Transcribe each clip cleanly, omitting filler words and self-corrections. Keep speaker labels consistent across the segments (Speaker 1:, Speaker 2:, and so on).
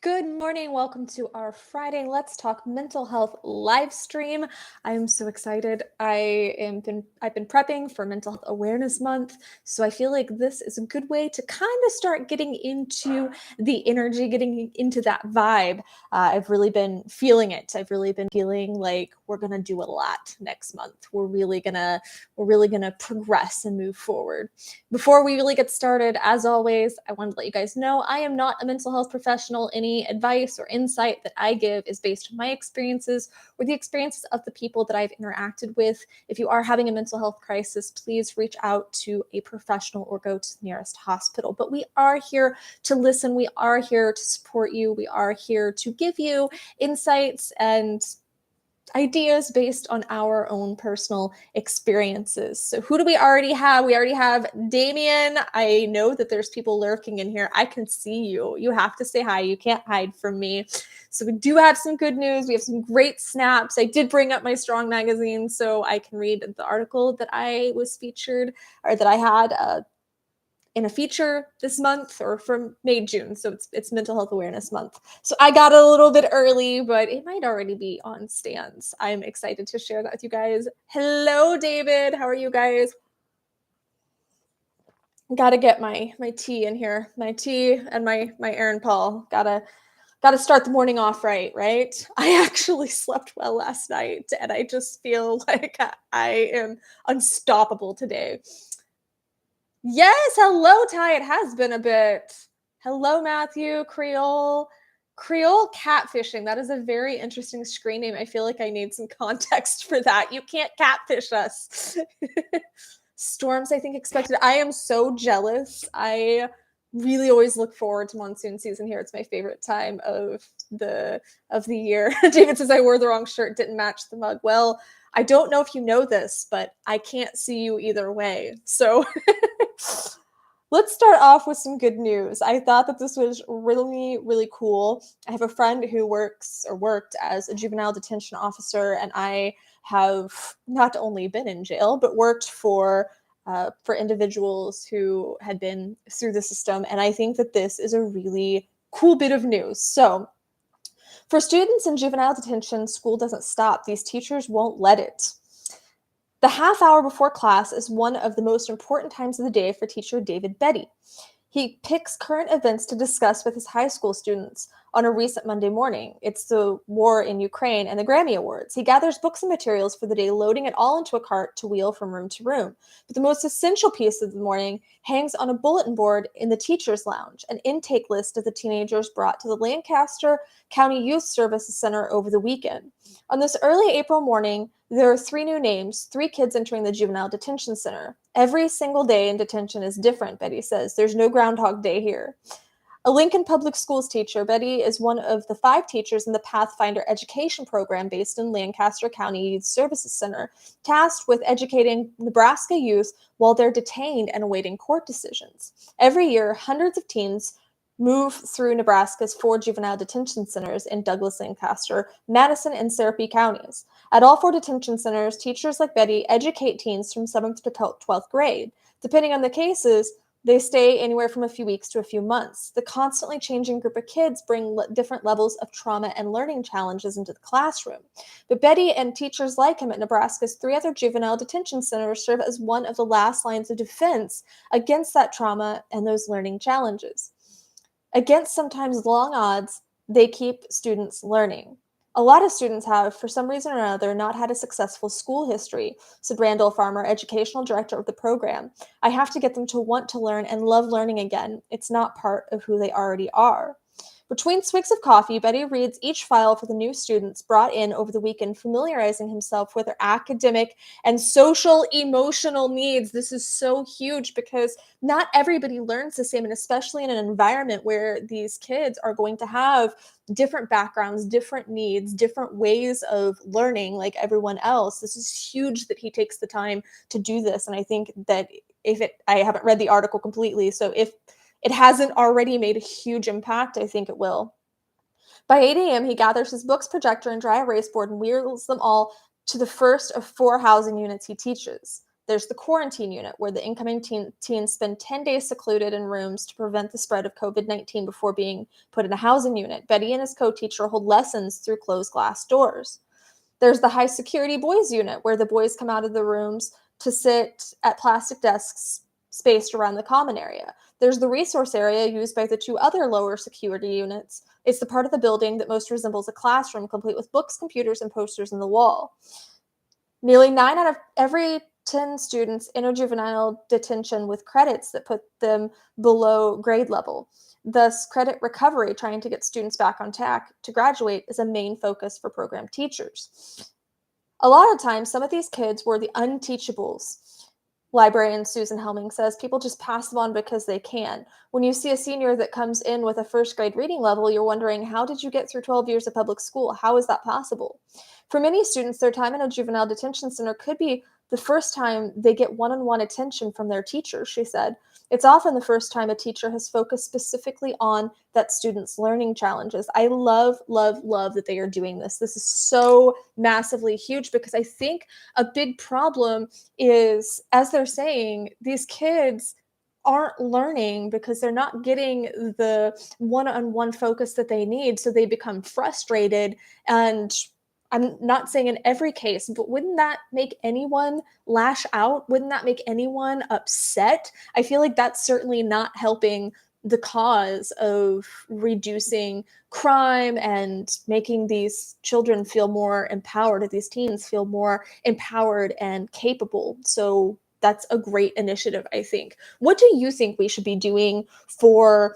Speaker 1: Good morning. Welcome to our Friday Let's Talk Mental Health live stream. I am so excited. I've been prepping for Mental Health Awareness Month, so I feel like this is a good way to kind of start getting into the energy, getting into that vibe. I've really been feeling it. I've really been feeling like we're gonna do a lot next month. We're really gonna progress and move forward. Before we really get started, as always, I wanted to let you guys know I am not a mental health professional. Any advice or insight that I give is based on my experiences or the experiences of the people that I've interacted with. If you are having a mental health crisis, please reach out to a professional or go to the nearest hospital. But we are here to listen. We are here to support you. We are here to give you insights and ideas based on our own personal experiences. So who do we already have? We already have Damien. I know that there's people lurking in here. I can see you. You have to say hi. You can't hide from me. So we do have some good news. We have some great snaps. I did bring up my Strong magazine so I can read the article that I was featured or that I had in a feature this month or from May, June. So it's Mental Health Awareness Month. So I got a little bit early, but it might already be on stands. I'm excited to share that with you guys. Hello, David. How are you guys? Gotta get my tea in here. My tea and my Aaron Paul. Gotta start the morning off right? I actually slept well last night and I just feel like I am unstoppable today. Yes, hello, Ty. It has been a bit. Hello, Matthew. Creole catfishing. That is a very interesting screen name. I feel like I need some context for that. You can't catfish us. Storms, I think, expected. I am so jealous. I really always look forward to monsoon season here. It's my favorite time of the year. David says I wore the wrong shirt, didn't match the mug. Well, I don't know if you know this, but I can't see you either way. So let's start off with some good news. I thought that this was really, really cool. I have a friend who works or worked as a juvenile detention officer, and I have not only been in jail, but worked for individuals who had been through the system. And I think that this is a really cool bit of news. So for students in juvenile detention, school doesn't stop. These teachers won't let it. The half hour before class is one of the most important times of the day for teacher David Betty. He picks current events to discuss with his high school students on a recent Monday morning. It's the war in Ukraine and the Grammy Awards. He gathers books and materials for the day, loading it all into a cart to wheel from room to room. But the most essential piece of the morning hangs on a bulletin board in the teacher's lounge, an intake list of the teenagers brought to the Lancaster County Youth Services Center over the weekend. On this early April morning, there are 3 new names, 3 kids entering the juvenile detention center. Every single day in detention is different, Betty says. There's no Groundhog Day here. A Lincoln Public Schools teacher, Betty is one of the 5 teachers in the Pathfinder Education Program based in Lancaster County Youth Services Center, tasked with educating Nebraska youth while they're detained and awaiting court decisions. Every year, hundreds of teens move through Nebraska's 4 juvenile detention centers in Douglas, Lancaster, Madison, and Sarpy counties. At all 4 detention centers, teachers like Betty educate teens from 7th to 12th grade. Depending on the cases, they stay anywhere from a few weeks to a few months. The constantly changing group of kids bring different levels of trauma and learning challenges into the classroom. But Betty and teachers like him at Nebraska's 3 other juvenile detention centers serve as one of the last lines of defense against that trauma and those learning challenges. Against sometimes long odds, they keep students learning. A lot of students have, for some reason or another, not had a successful school history, said Randall Farmer, educational director of the program. I have to get them to want to learn and love learning again. It's not part of who they already are. Between swigs of coffee, Betty reads each file for the new students brought in over the weekend, familiarizing himself with their academic and social emotional needs. This is so huge because not everybody learns the same, and especially in an environment where these kids are going to have different backgrounds, different needs, different ways of learning like everyone else. This is huge that he takes the time to do this. And I think that I haven't read the article completely, so if it hasn't already made a huge impact, I think it will. By 8 a.m., he gathers his books, projector, and dry erase board and wheels them all to the first of 4 housing units he teaches. There's the quarantine unit, where the incoming teens spend 10 days secluded in rooms to prevent the spread of COVID-19 before being put in a housing unit. Betty and his co-teacher hold lessons through closed glass doors. There's the high security boys unit, where the boys come out of the rooms to sit at plastic desks spaced around the common area. There's the resource area used by the two other lower security units. It's the part of the building that most resembles a classroom, complete with books, computers, and posters on the wall. Nearly 9 out of every 10 students enter juvenile detention with credits that put them below grade level. Thus, credit recovery, trying to get students back on track to graduate, is a main focus for program teachers. A lot of times, some of these kids were the unteachables. Librarian Susan Helming says people just pass them on because they can. When you see a senior that comes in with a first grade reading level, you're wondering, how did you get through 12 years of public school? How is that possible? For many students, their time in a juvenile detention center could be the first time they get one-on-one attention from their teacher, she said. It's often the first time a teacher has focused specifically on that student's learning challenges. I love, love, love that they are doing this. This is so massively huge, because I think a big problem is, as they're saying, these kids aren't learning because they're not getting the one-on-one focus that they need. So they become frustrated. And I'm not saying in every case, but wouldn't that make anyone lash out? Wouldn't that make anyone upset? I feel like that's certainly not helping the cause of reducing crime and making these children feel more empowered, these teens feel more empowered and capable. So that's a great initiative, I think. What do you think we should be doing for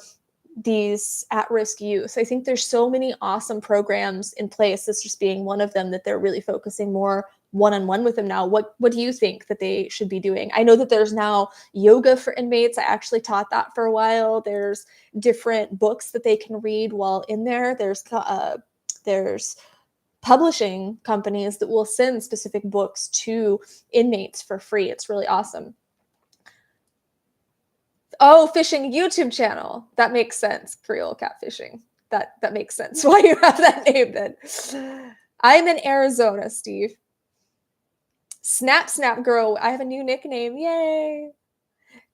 Speaker 1: these at-risk youth? I think there's so many awesome programs in place, this just being one of them, that they're really focusing more one-on-one with them now. What do you think that they should be doing? I know that there's now yoga for inmates. I actually taught that for a while. There's different books that they can read while in there. There's publishing companies that will send specific books to inmates for free. It's really awesome. Oh, fishing YouTube channel. That makes sense. Creole catfishing. That makes sense why you have that name then. I'm in Arizona, Steve. Snap, snap, girl. I have a new nickname. Yay.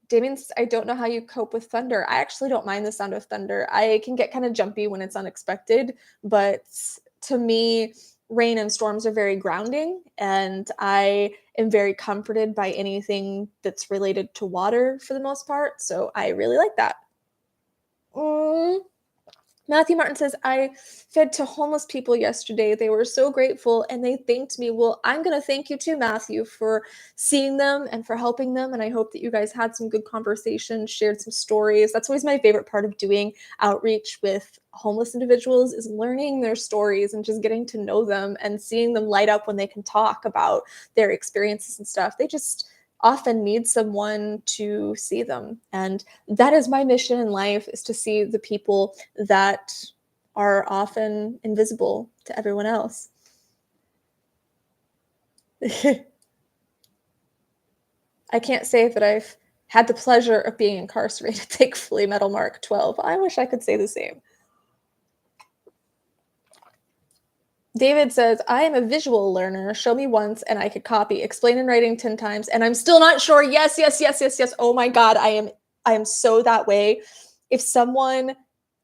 Speaker 1: Damien, I don't know how you cope with thunder. I actually don't mind the sound of thunder. I can get kind of jumpy when it's unexpected, but to me, rain and storms are very grounding, and I am very comforted by anything that's related to water for the most part. So I really like that. Matthew Martin says, I fed to homeless people yesterday. They were so grateful and they thanked me. Well, I'm going to thank you too, Matthew, for seeing them and for helping them. And I hope that you guys had some good conversations, shared some stories. That's always my favorite part of doing outreach with homeless individuals, is learning their stories and just getting to know them and seeing them light up when they can talk about their experiences and stuff. They just often need someone to see them. And that is my mission in life, is to see the people that are often invisible to everyone else. I can't say that I've had the pleasure of being incarcerated, thankfully, Metal Mark 12. I wish I could say the same. David says, I am a visual learner. Show me once and I could copy. Explain in writing 10 times and I'm still not sure. Yes, yes, yes, yes, yes. Oh my God, I am so that way. If someone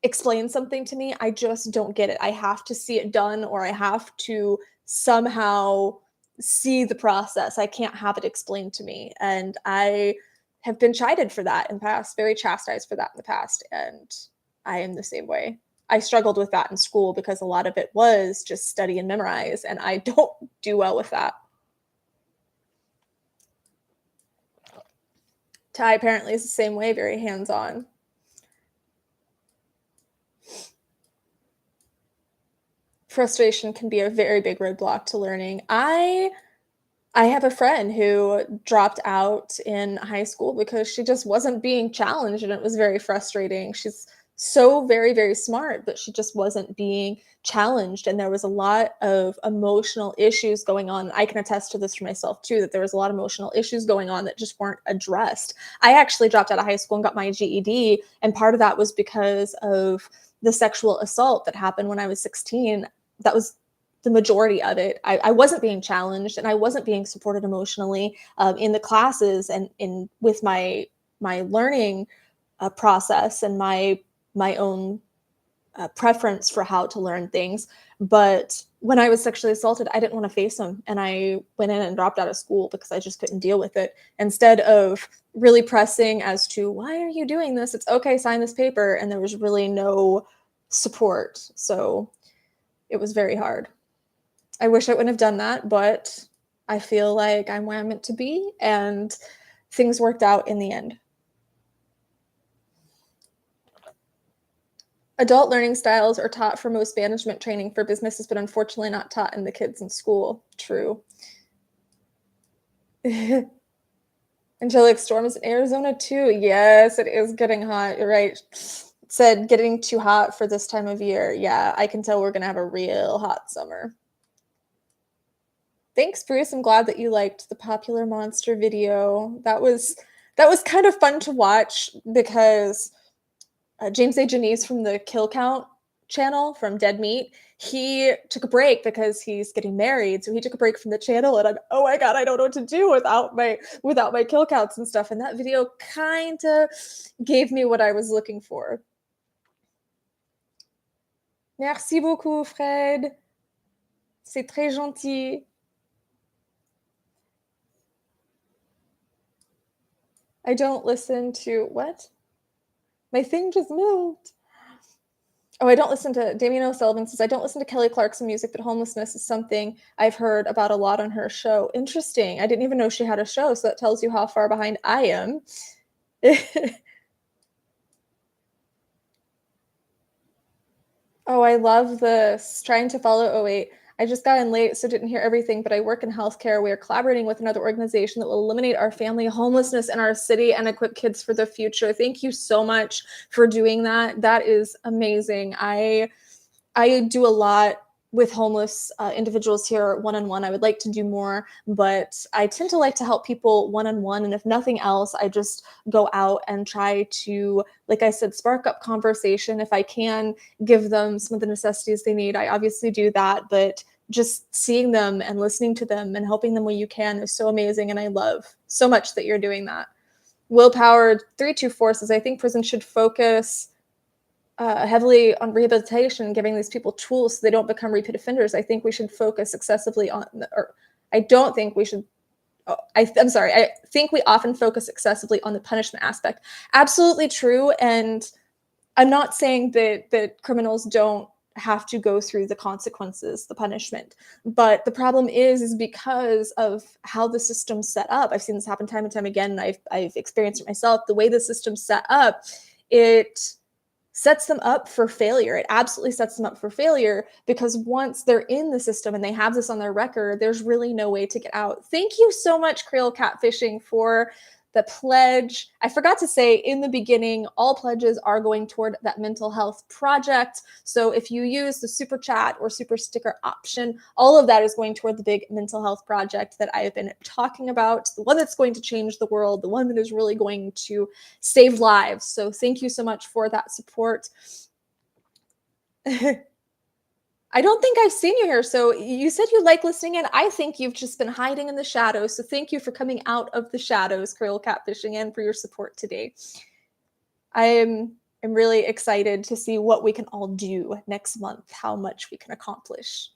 Speaker 1: explains something to me, I just don't get it. I have to see it done, or I have to somehow see the process. I can't have it explained to me. And I have been chided for that in the past, very chastised for that in the past. And I am the same way. I struggled with that in school because a lot of it was just study and memorize, and I don't do well with that. Ty apparently is the same way, very hands-on. Frustration can be a very big roadblock to learning. I have a friend who dropped out in high school because she just wasn't being challenged, and it was very frustrating. She's so very, very smart, but she just wasn't being challenged. And there was a lot of emotional issues going on. I can attest to this for myself too, that there was a lot of emotional issues going on that just weren't addressed. I actually dropped out of high school and got my GED. And part of that was because of the sexual assault that happened when I was 16. That was the majority of it. I wasn't being challenged and I wasn't being supported emotionally in the classes and in with my learning process and my own preference for how to learn things. But when I was sexually assaulted, I didn't want to face them. And I went in and dropped out of school because I just couldn't deal with it. Instead of really pressing as to, why are you doing this? It's okay, sign this paper. And there was really no support. So it was very hard. I wish I wouldn't have done that, but I feel like I'm where I'm meant to be. And things worked out in the end. Adult learning styles are taught for most management training for businesses, but unfortunately not taught in the kids in school. True. Angelic Storm is in Arizona too. Yes, it is getting hot. You're right. It said getting too hot for this time of year. Yeah, I can tell we're going to have a real hot summer. Thanks, Bruce. I'm glad that you liked the Popular Monster video. That was kind of fun to watch because James A. Janice from the Kill Count channel from Dead Meat, he took a break because he's getting married. So he took a break from the channel and I'm, oh my God, I don't know what to do without my kill counts and stuff. And that video kind of gave me what I was looking for. Merci beaucoup, Fred. C'est très gentil. I don't listen to what? My thing just moved. Oh, I don't listen to Damien O'Sullivan says, I don't listen to Kelly Clarkson music, but homelessness is something I've heard about a lot on her show. Interesting. I didn't even know she had a show, so that tells you how far behind I am. Oh, I love this. Trying to follow. Oh, wait. I just got in late, so didn't hear everything, but I work in healthcare. We are collaborating with another organization that will eliminate our family homelessness in our city and equip kids for the future. Thank you so much for doing that. That is amazing. I do a lot with homeless individuals here one-on-one. I would like to do more, but I tend to like to help people one-on-one. And if nothing else, I just go out and try to, like I said, spark up conversation. If I can give them some of the necessities they need, I obviously do that. But just seeing them and listening to them and helping them when you can is so amazing. And I love so much that you're doing that. Willpower 324 says, I think prison should focus heavily on rehabilitation, giving these people tools so they don't become repeat offenders. I think we should focus excessively on, or I don't think we should. Oh, I'm sorry. I think we often focus excessively on the punishment aspect. Absolutely true. And I'm not saying that criminals don't have to go through the consequences, the punishment. But the problem is because of how the system's set up. I've seen this happen time and time again, and I've experienced it myself. The way the system's set up, it sets them up for failure. It absolutely sets them up for failure because once they're in the system and they have this on their record, there's really no way to get out. Thank you so much, Creole Catfishing, for the pledge. I forgot to say in the beginning, all pledges are going toward that mental health project. So if you use the super chat or super sticker option, all of that is going toward the big mental health project that I have been talking about, the one that's going to change the world, the one that is really going to save lives. So thank you so much for that support. I don't think I've seen you here. So you said you like listening in. I think you've just been hiding in the shadows. So thank you for coming out of the shadows, Creole Catfishing, and for your support today. I'm really excited to see what we can all do next month, how much we can accomplish.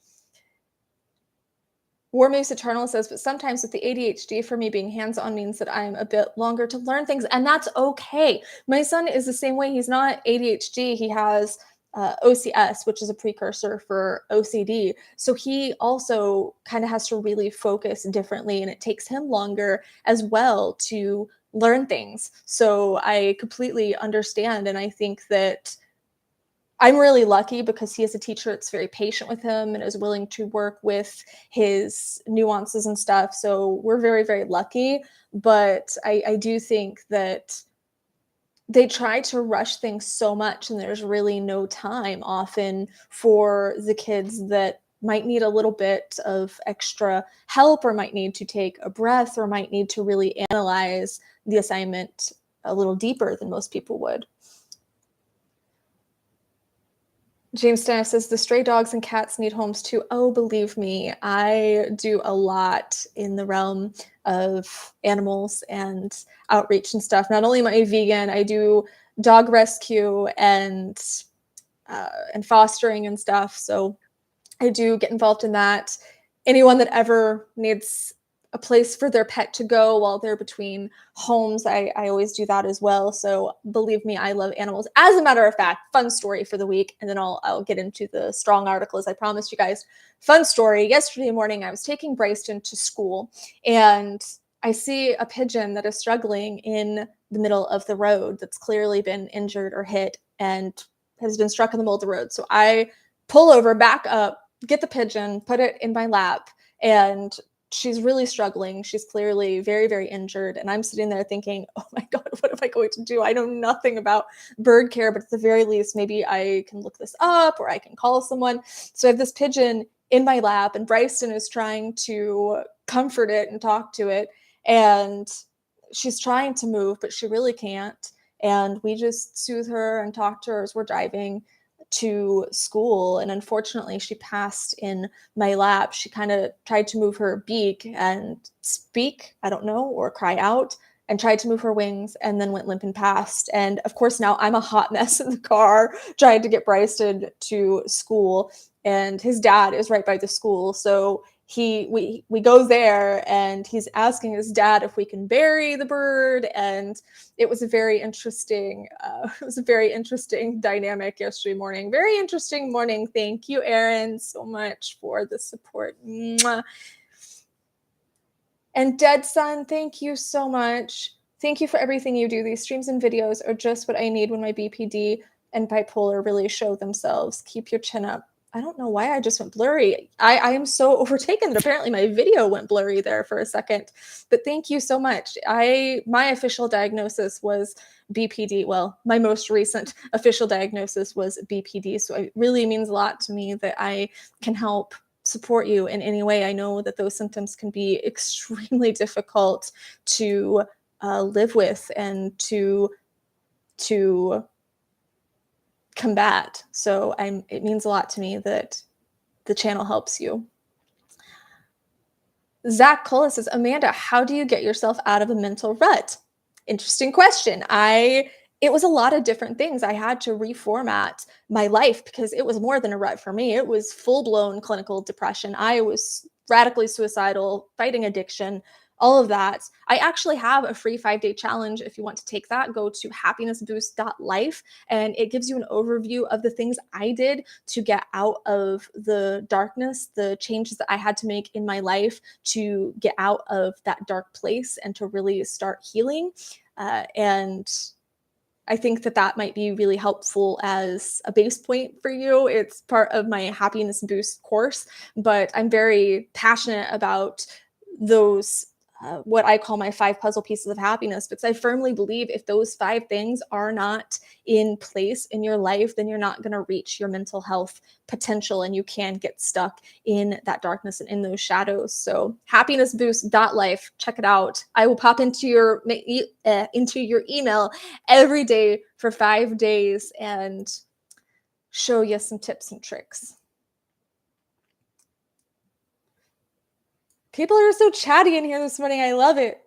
Speaker 1: War Moose Eternal says, but sometimes with the ADHD, for me, being hands-on means that I'm a bit longer to learn things, and that's okay. My son is the same way. He's not ADHD. He has OCS, which is a precursor for OCD. So he also kind of has to really focus differently, and it takes him longer as well to learn things. So I completely understand, and I think that I'm really lucky because he has a teacher that's very patient with him and is willing to work with his nuances and stuff. So we're very, very lucky. But I do think that they try to rush things so much, and there's really no time often for the kids that might need a little bit of extra help or might need to take a breath or might need to really analyze the assignment a little deeper than most people would. James Steiner says the stray dogs and cats need homes too. Oh, believe me, I do a lot in the realm of animals and outreach and stuff. Not only am I a vegan, I do dog rescue and fostering and stuff. So I do get involved in that. Anyone that ever needs a place for their pet to go while they're between homes, I always do that as well. So believe me, I love animals. As a matter of fact, fun story for the week, and then I'll get into the strong article as I promised you guys. Fun story. Yesterday morning, I was taking Bryson to school, and I see a pigeon that is struggling in the middle of the road that's clearly been injured or hit and has been struck in the middle of the road. So I pull over, back up, get the pigeon, put it in my lap, and she's really struggling. She's clearly very, very injured. And I'm sitting there thinking, oh my God, what am I going to do? I know nothing about bird care, but at the very least, maybe I can look this up or I can call someone. So I have this pigeon in my lap, and Bryson is trying to comfort it and talk to it. And she's trying to move, but she really can't. And we just soothe her and talk to her as we're driving to school. And unfortunately, she passed in my lap. She kind of tried to move her beak and speak, I don't know, or cry out, and tried to move her wings, and then went limp and passed. And of course, now I'm a hot mess in the car trying to get Bryson to school. And his dad is right by the school. So we go there, and he's asking his dad if we can bury the bird. And it was a very interesting dynamic yesterday morning. Very interesting morning. Thank you, Erin, so much for the support. Mwah. And Dead Sun, thank you so much. Thank you for everything you do. These streams and videos are just what I need when my BPD and bipolar really show themselves. Keep your chin up. I don't know why I just went blurry. I am so overtaken that apparently my video went blurry there for a second. But thank you so much. My official diagnosis was BPD. Well, my most recent official diagnosis was BPD. So it really means a lot to me that I can help support you in any way. I know that those symptoms can be extremely difficult to live with and to combat. So it means a lot to me that the channel helps you. Zach Cullis says, Amanda, how do you get yourself out of a mental rut? Interesting question. It was a lot of different things. I had to reformat my life because it was more than a rut for me. It was full-blown clinical depression. I was radically suicidal, fighting addiction, all of that. I actually have a free 5-day challenge. If you want to take that, go to happinessboost.life, and it gives you an overview of the things I did to get out of the darkness, the changes that I had to make in my life to get out of that dark place and to really start healing. And I think that might be really helpful as a base point for you. It's part of my Happiness Boost course, but I'm very passionate about those what I call my 5 puzzle pieces of happiness, because I firmly believe if those 5 things are not in place in your life, then you're not going to reach your mental health potential, and you can get stuck in that darkness and in those shadows. So happinessboost.life, check it out. I will pop into your email every day for 5 days and show you some tips and tricks. People are so chatty in here this morning. I love it.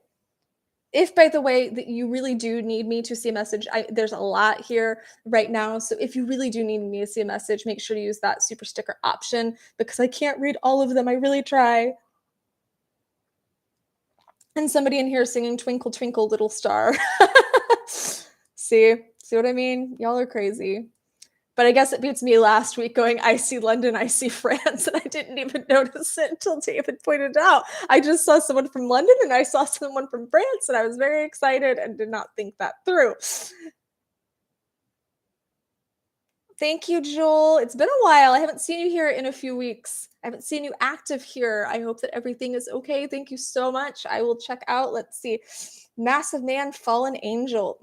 Speaker 1: If, by the way, that you really do need me to see a message, there's a lot here right now. So if you really do need me to see a message, make sure to use that super sticker option, because I can't read all of them. I really try. And somebody in here singing Twinkle, Twinkle, Little Star. See what I mean? Y'all are crazy. But I guess it beats me last week going, I see London, I see France, and I didn't even notice it until David pointed it out. I just saw someone from London and I saw someone from France, and I was very excited and did not think that through. Thank you, Joel. It's been a while. I haven't seen you here in a few weeks. I haven't seen you active here. I hope that everything is okay. Thank you so much. I will check out. Let's see. Massive Man, Fallen Angel.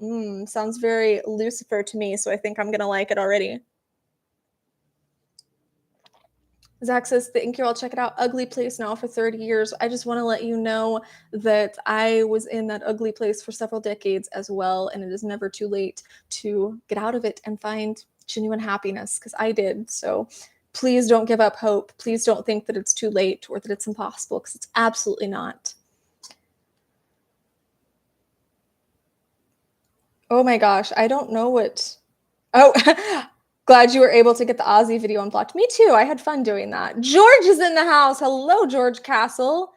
Speaker 1: Sounds very Lucifer to me, so I think I'm going to like it already. Zach says, thank you. I'll check it out. Ugly place now for 30 years. I just want to let you know that I was in that ugly place for several decades as well, and it is never too late to get out of it and find genuine happiness, because I did. So please don't give up hope. Please don't think that it's too late or that it's impossible, because it's absolutely not. Oh my gosh, I don't know what. Oh, glad you were able to get the Aussie video unblocked. Me too. I had fun doing that. George is in the house. Hello, George Castle.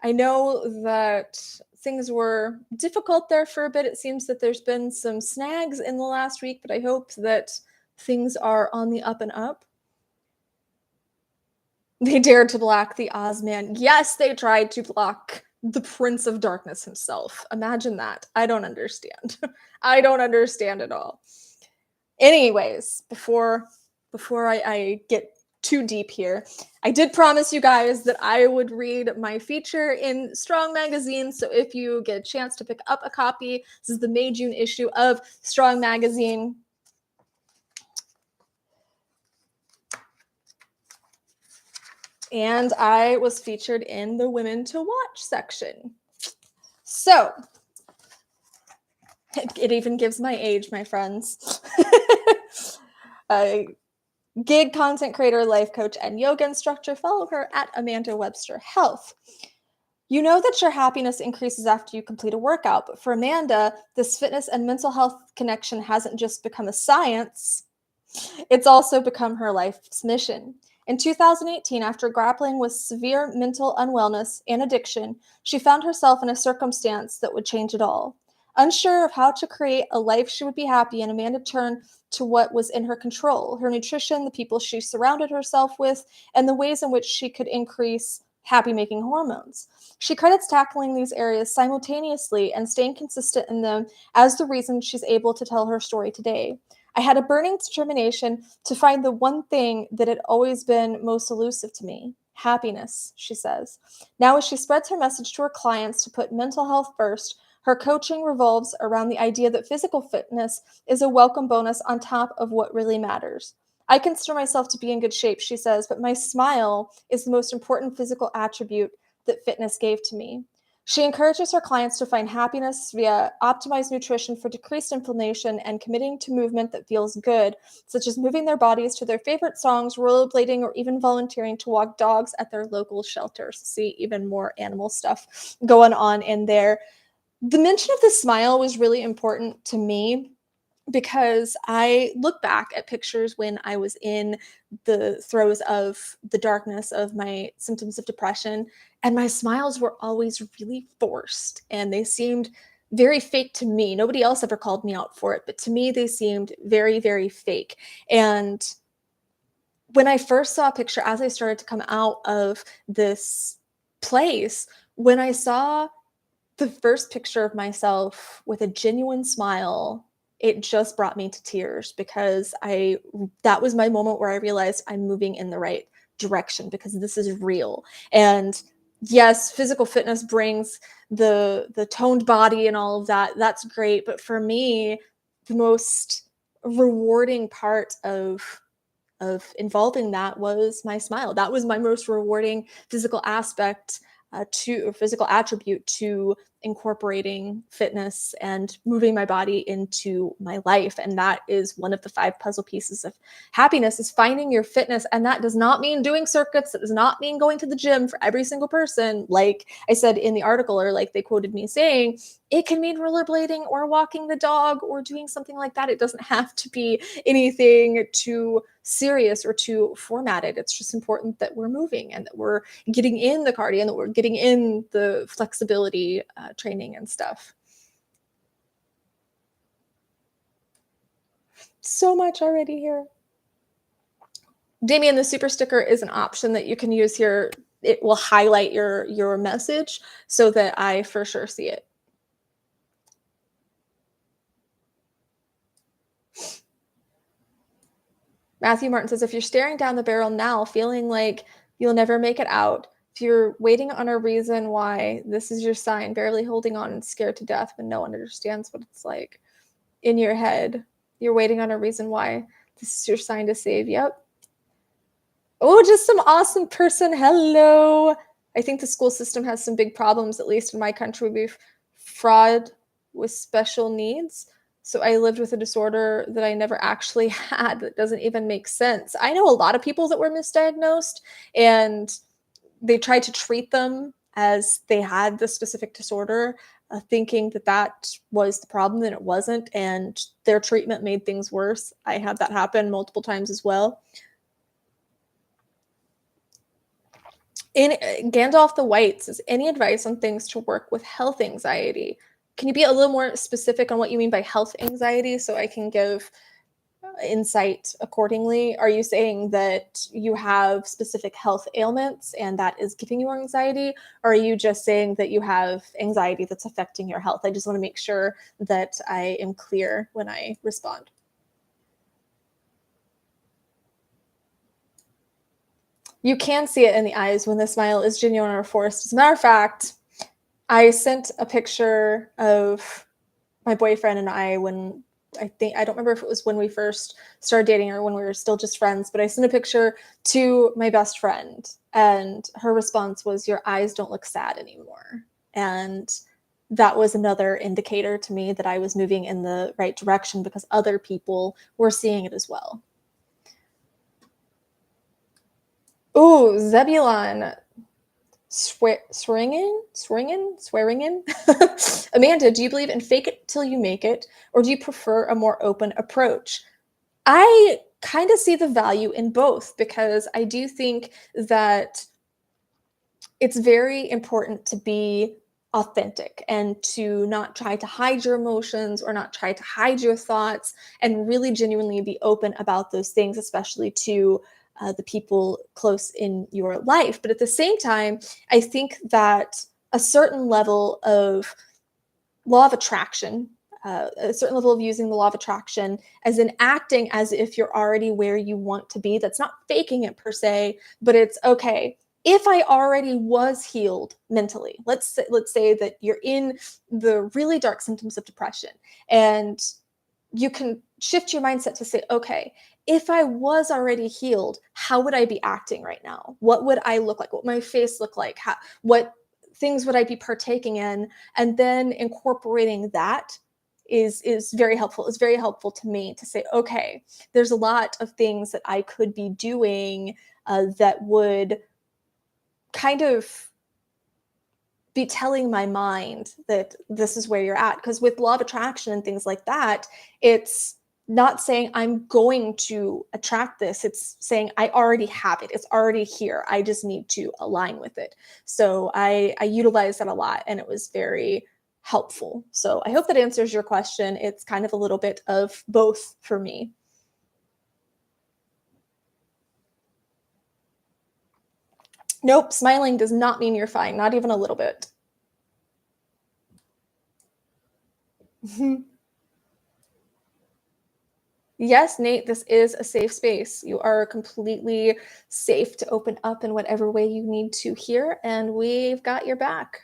Speaker 1: I know that things were difficult there for a bit. It seems that there's been some snags in the last week, but I hope that things are on the up and up. They dared to block the Ozman. Yes, they tried to block the Prince of Darkness himself. Imagine that. I don't understand. I don't understand at all. Anyways, before I get too deep here, I did promise you guys that I would read my feature in Strong Magazine. So if you get a chance to pick up a copy, this is the May-June issue of Strong Magazine. And I was featured in the Women to Watch section. So it even gives my age, my friends. Gig content creator, life coach, and yoga instructor. Follow her at Amanda Webster Health. You know that your happiness increases after you complete a workout, but for Amanda, this fitness and mental health connection hasn't just become a science, it's also become her life's mission. In 2018, after grappling with severe mental unwellness and addiction, she found herself in a circumstance that would change it all. Unsure of how to create a life she would be happy in, Amanda turned to what was in her control: her nutrition, the people she surrounded herself with, and the ways in which she could increase happy-making hormones. She credits tackling these areas simultaneously and staying consistent in them as the reason she's able to tell her story today. I had a burning determination to find the one thing that had always been most elusive to me: happiness, she says. Now, as she spreads her message to her clients to put mental health first, her coaching revolves around the idea that physical fitness is a welcome bonus on top of what really matters. I consider myself to be in good shape, she says, but my smile is the most important physical attribute that fitness gave to me. She encourages her clients to find happiness via optimized nutrition for decreased inflammation and committing to movement that feels good, such as moving their bodies to their favorite songs, rollerblading, or even volunteering to walk dogs at their local shelters. See even more animal stuff going on in there. The mention of the smile was really important to me because I look back at pictures when I was in the throes of the darkness of my symptoms of depression, and my smiles were always really forced and they seemed very fake to me. Nobody else ever called me out for it, but to me, they seemed very, very fake. And when I first saw a picture, as I started to come out of this place, when I saw the first picture of myself with a genuine smile, it just brought me to tears because that was my moment where I realized I'm moving in the right direction because this is real. And yes, physical fitness brings the toned body and all of that. That's great, but for me, the most rewarding part of involving that was my smile. That was my most rewarding physical aspect to physical attribute to incorporating fitness and moving my body into my life. And that is one of the 5 puzzle pieces of happiness, is finding your fitness. And that does not mean doing circuits. That does not mean going to the gym for every single person. Like I said in the article, or like they quoted me saying, it can mean rollerblading or walking the dog or doing something like that. It doesn't have to be anything too serious or too formatted. It's just important that we're moving and that we're getting in the cardio and that we're getting in the flexibility training and stuff. So much already here. Damien, the super sticker is an option that you can use here. It will highlight your message so that I for sure see it. Matthew Martin says, if you're staring down the barrel now, feeling like you'll never make it out, if you're waiting on a reason why, this is your sign, barely holding on and scared to death when no one understands what it's like. In your head, you're waiting on a reason why, this is your sign to save. Yep. Oh, just some awesome person. Hello. I think the school system has some big problems, at least in my country. We've fraud with special needs. So I lived with a disorder that I never actually had. That doesn't even make sense. I know a lot of people that were misdiagnosed, and they tried to treat them as they had the specific disorder, thinking that that was the problem, and it wasn't, and their treatment made things worse. I had that happen multiple times as well. In Gandalf the White says, any advice on things to work with health anxiety? Can you be a little more specific on what you mean by health anxiety so I can give insight accordingly? Are you saying that you have specific health ailments and that is giving you anxiety? Or are you just saying that you have anxiety that's affecting your health? I just want to make sure that I am clear when I respond. You can see it in the eyes when the smile is genuine or forced. As a matter of fact, I sent a picture of my boyfriend and I when I don't remember if it was when we first started dating or when we were still just friends, but I sent a picture to my best friend and her response was, "Your eyes don't look sad anymore." And that was another indicator to me that I was moving in the right direction because other people were seeing it as well. Ooh, Zebulon. Swearingen? Amanda, do you believe in fake it till you make it, or do you prefer a more open approach? I kind of see the value in both because I do think that it's very important to be authentic and to not try to hide your emotions or not try to hide your thoughts and really genuinely be open about those things, especially to the people close in your life. But at the same time, I think that a certain level of law of attraction, a certain level of using the law of attraction as in acting as if you're already where you want to be. That's not faking it per se, but it's okay. If I already was healed mentally, let's say that you're in the really dark symptoms of depression, and you can shift your mindset to say, okay, if I was already healed, how would I be acting right now? What would I look like? What would my face look like? What things would I be partaking in? And then incorporating that is very helpful. It's very helpful to me to say, okay, there's a lot of things that I could be doing that would kind of be telling my mind that this is where you're at. Because with law of attraction and things like that, it's not saying I'm going to attract this. It's saying I already have it. It's already here. I just need to align with it. So I utilize that a lot, and it was very helpful. So I hope that answers your question. It's kind of a little bit of both for me. Nope, smiling does not mean you're fine, not even a little bit. Yes, Nate, this is a safe space. You are completely safe to open up in whatever way you need to here, and we've got your back.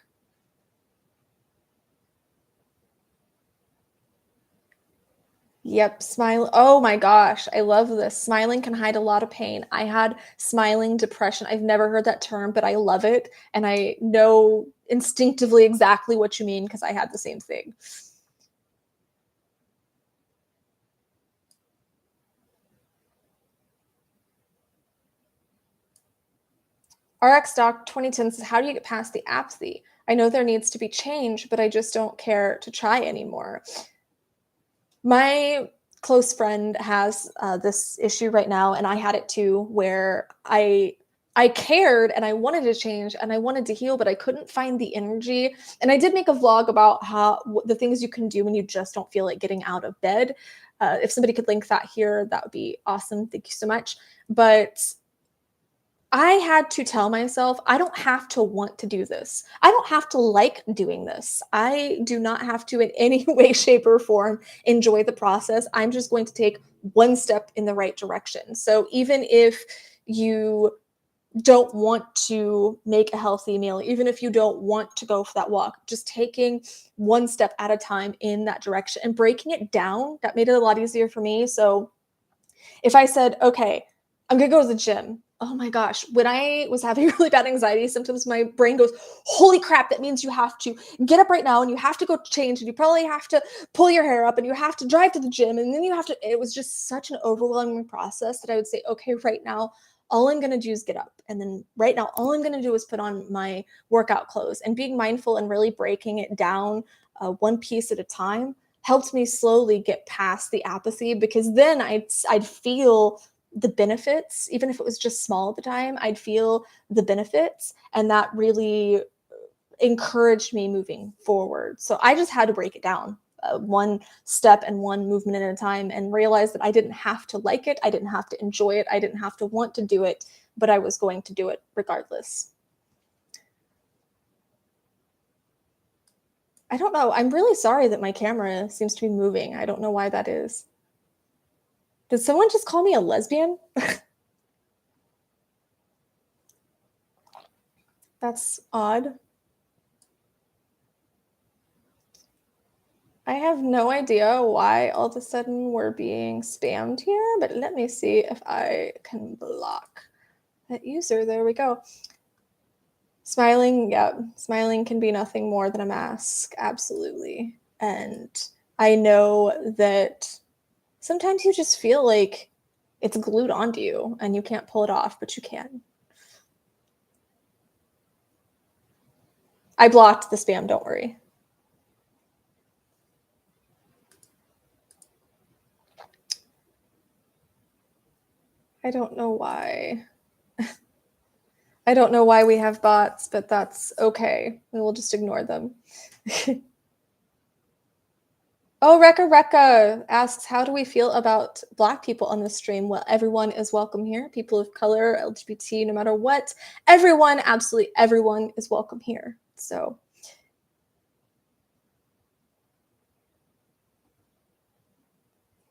Speaker 1: Yep, smile. Oh my gosh, I love this. Smiling can hide a lot of pain. I had smiling depression. I've never heard that term, but I love it. And I know instinctively exactly what you mean because I had the same thing. RX Doc 2010 says, how do you get past the apathy? I know there needs to be change, but I just don't care to try anymore. My close friend has this issue right now, and I had it too, where I cared and I wanted to change and I wanted to heal, but I couldn't find the energy. And I did make a vlog about how the things you can do when you just don't feel like getting out of bed. If somebody could link that here, that would be awesome. Thank you so much. But I had to tell myself, I don't have to want to do this. I don't have to like doing this. I do not have to, in any way, shape, or form, enjoy the process. I'm just going to take one step in the right direction. So even if you don't want to make a healthy meal, even if you don't want to go for that walk, just taking one step at a time in that direction and breaking it down, that made it a lot easier for me. So if I said, okay, I'm gonna go to the gym. Oh my gosh. When I was having really bad anxiety symptoms, my brain goes, holy crap, that means you have to get up right now and you have to go change and you probably have to pull your hair up and you have to drive to the gym and then you have to. It was just such an overwhelming process that I would say, okay, right now, all I'm gonna do is get up. And then right now, all I'm gonna do is put on my workout clothes, and being mindful and really breaking it down one piece at a time helped me slowly get past the apathy, because then I'd feel the benefits, even if it was just small at the time, I'd feel the benefits. And that really encouraged me moving forward. So I just had to break it down one step and one movement at a time, and realize that I didn't have to like it. I didn't have to enjoy it. I didn't have to want to do it, but I was going to do it regardless. I don't know. I'm really sorry that my camera seems to be moving. I don't know why that is. Did someone just call me a lesbian? That's odd. I have no idea why all of a sudden we're being spammed here, but let me see if I can block that user. There we go. Smiling, yeah, smiling can be nothing more than a mask, absolutely. And I know that sometimes you just feel like it's glued onto you and you can't pull it off, but you can. I blocked the spam, don't worry. I don't know why. I don't know why we have bots, but that's okay. We will just ignore them. Oh, Rekka asks, how do we feel about Black people on the stream? Well, everyone is welcome here. People of color, LGBT, no matter what. Everyone, absolutely everyone is welcome here. So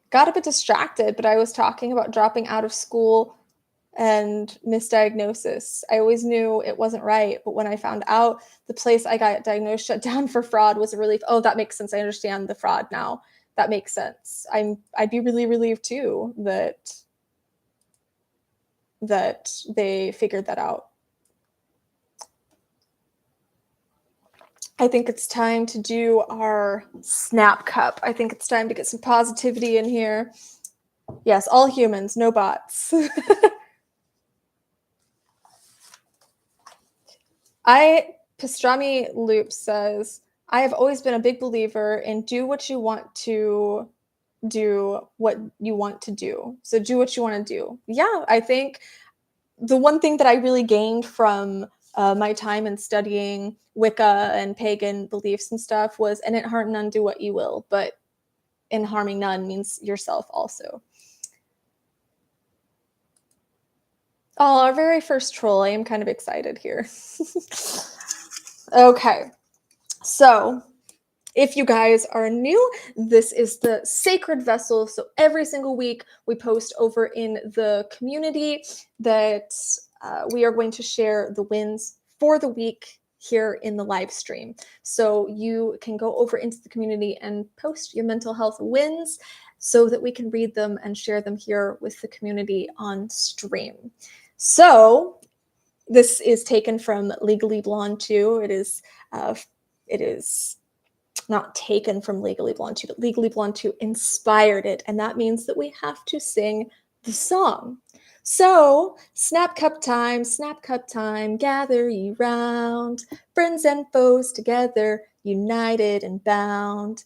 Speaker 1: got a bit distracted, but I was talking about dropping out of school and misdiagnosis. I always knew it wasn't right, but when I found out the place I got diagnosed shut down for fraud was a relief. Oh, that makes sense. I understand the fraud now. That makes sense. I'd be really relieved too that they figured that out. I think it's time to do our snap cup. I think it's time to get some positivity in here. Yes, all humans, no bots. Pastrami Loop says, I have always been a big believer in do what you want to do, what you want to do. So do what you want to do. Yeah, I think the one thing that I really gained from my time in studying Wicca and pagan beliefs and stuff was, and it harm none, do what you will, but in harming none means yourself also. Oh, our very first troll. I am kind of excited here. Okay, so if you guys are new, this is the Sacred Vessel. So every single week we post over in the community that we are going to share the wins for the week here in the live stream. So you can go over into the community and post your mental health wins so that we can read them and share them here with the community on stream. So this is taken from Legally Blonde 2. It is not taken from Legally Blonde 2, but Legally Blonde 2 inspired it. And that means that we have to sing the song. So, snap cup time, gather ye round, friends and foes together, united and bound.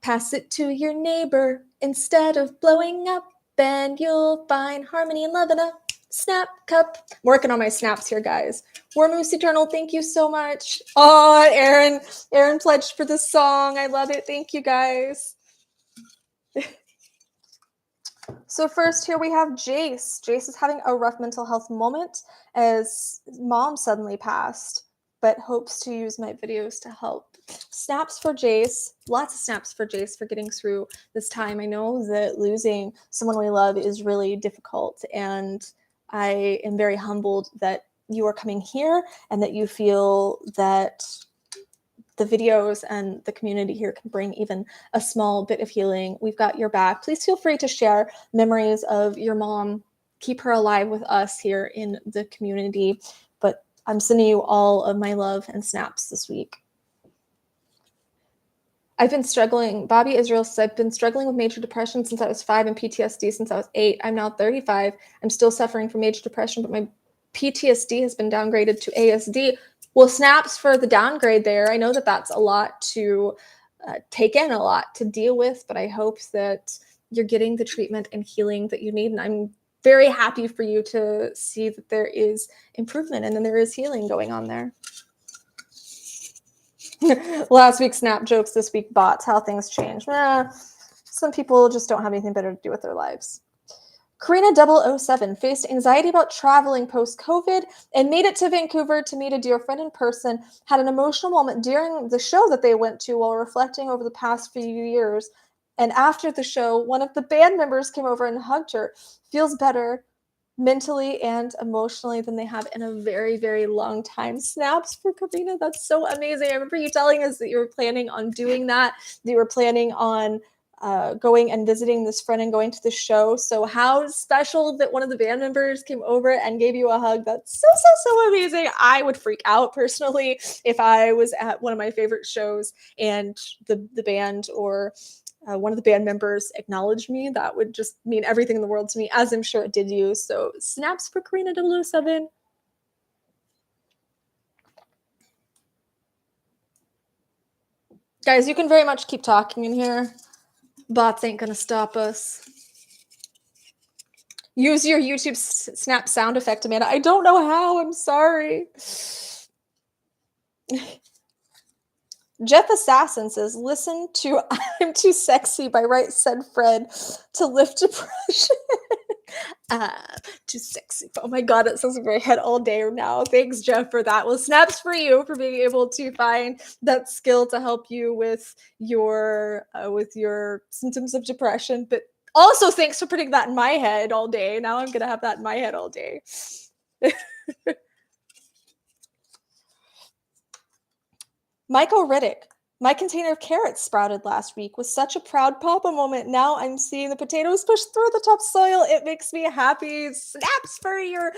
Speaker 1: Pass it to your neighbor instead of blowing up, and you'll find harmony and love in a snap cup. I'm working on my snaps here, guys. War Moose Eternal, thank you so much. Oh, Aaron pledged for the song. I love it. Thank you, guys. So first here we have Jace. Jace is having a rough mental health moment as mom suddenly passed, but hopes to use my videos to help. Snaps for Jace. Lots of snaps for Jace for getting through this time. I know that losing someone we love is really difficult, and I am very humbled that you are coming here and that you feel that the videos and the community here can bring even a small bit of healing. We've got your back. Please feel free to share memories of your mom keep her alive with us here in the community. But I'm sending you all of my love and snaps this week. I've been struggling. Bobby Israel says, I've been struggling with major depression since I was 5 and PTSD since I was 8. I'm now 35. I'm still suffering from major depression, but my PTSD has been downgraded to ASD. Well, snaps for the downgrade there. I know that that's a lot to take in, a lot to deal with, but I hope that you're getting the treatment and healing that you need. And I'm very happy for you to see that there is improvement and then there is healing going on there. Last week snap jokes, this week bots, how things change. Some people just don't have anything better to do with their lives. Karina007 faced anxiety about traveling post-COVID and made it to Vancouver to meet a dear friend in person, had an emotional moment during the show that they went to while reflecting over the past few years. And after the show, one of the band members came over and hugged her. Feels better mentally and emotionally than they have in a very, very long time. Snaps for Karina. That's so amazing. I remember you telling us that you were planning on doing that. You were planning on going and visiting this friend and going to the show. So how special that one of the band members came over and gave you a hug. That's so amazing. I would freak out personally if I was at one of my favorite shows and the band or one of the band members acknowledged me. That would just mean everything in the world to me, as I'm sure it did you. So snaps for Karina007. Guys, you can very much keep talking in here. Bots ain't gonna stop us. Use your YouTube snap sound effect, Amanda. I don't know how. I'm sorry. Jeff Assassin says, listen to I'm Too Sexy by Right Said Fred to lift depression. Too sexy. Oh my God, it sounds in my head all day now. Thanks, Jeff, for that. Well, snaps for you for being able to find that skill to help you with your symptoms of depression. But also thanks for putting that in my head all day. Now I'm gonna have that in my head all day. Michael Riddick. My container of carrots sprouted last week was such a proud papa moment. Now I'm seeing the potatoes push through the topsoil. It makes me happy. Snaps for your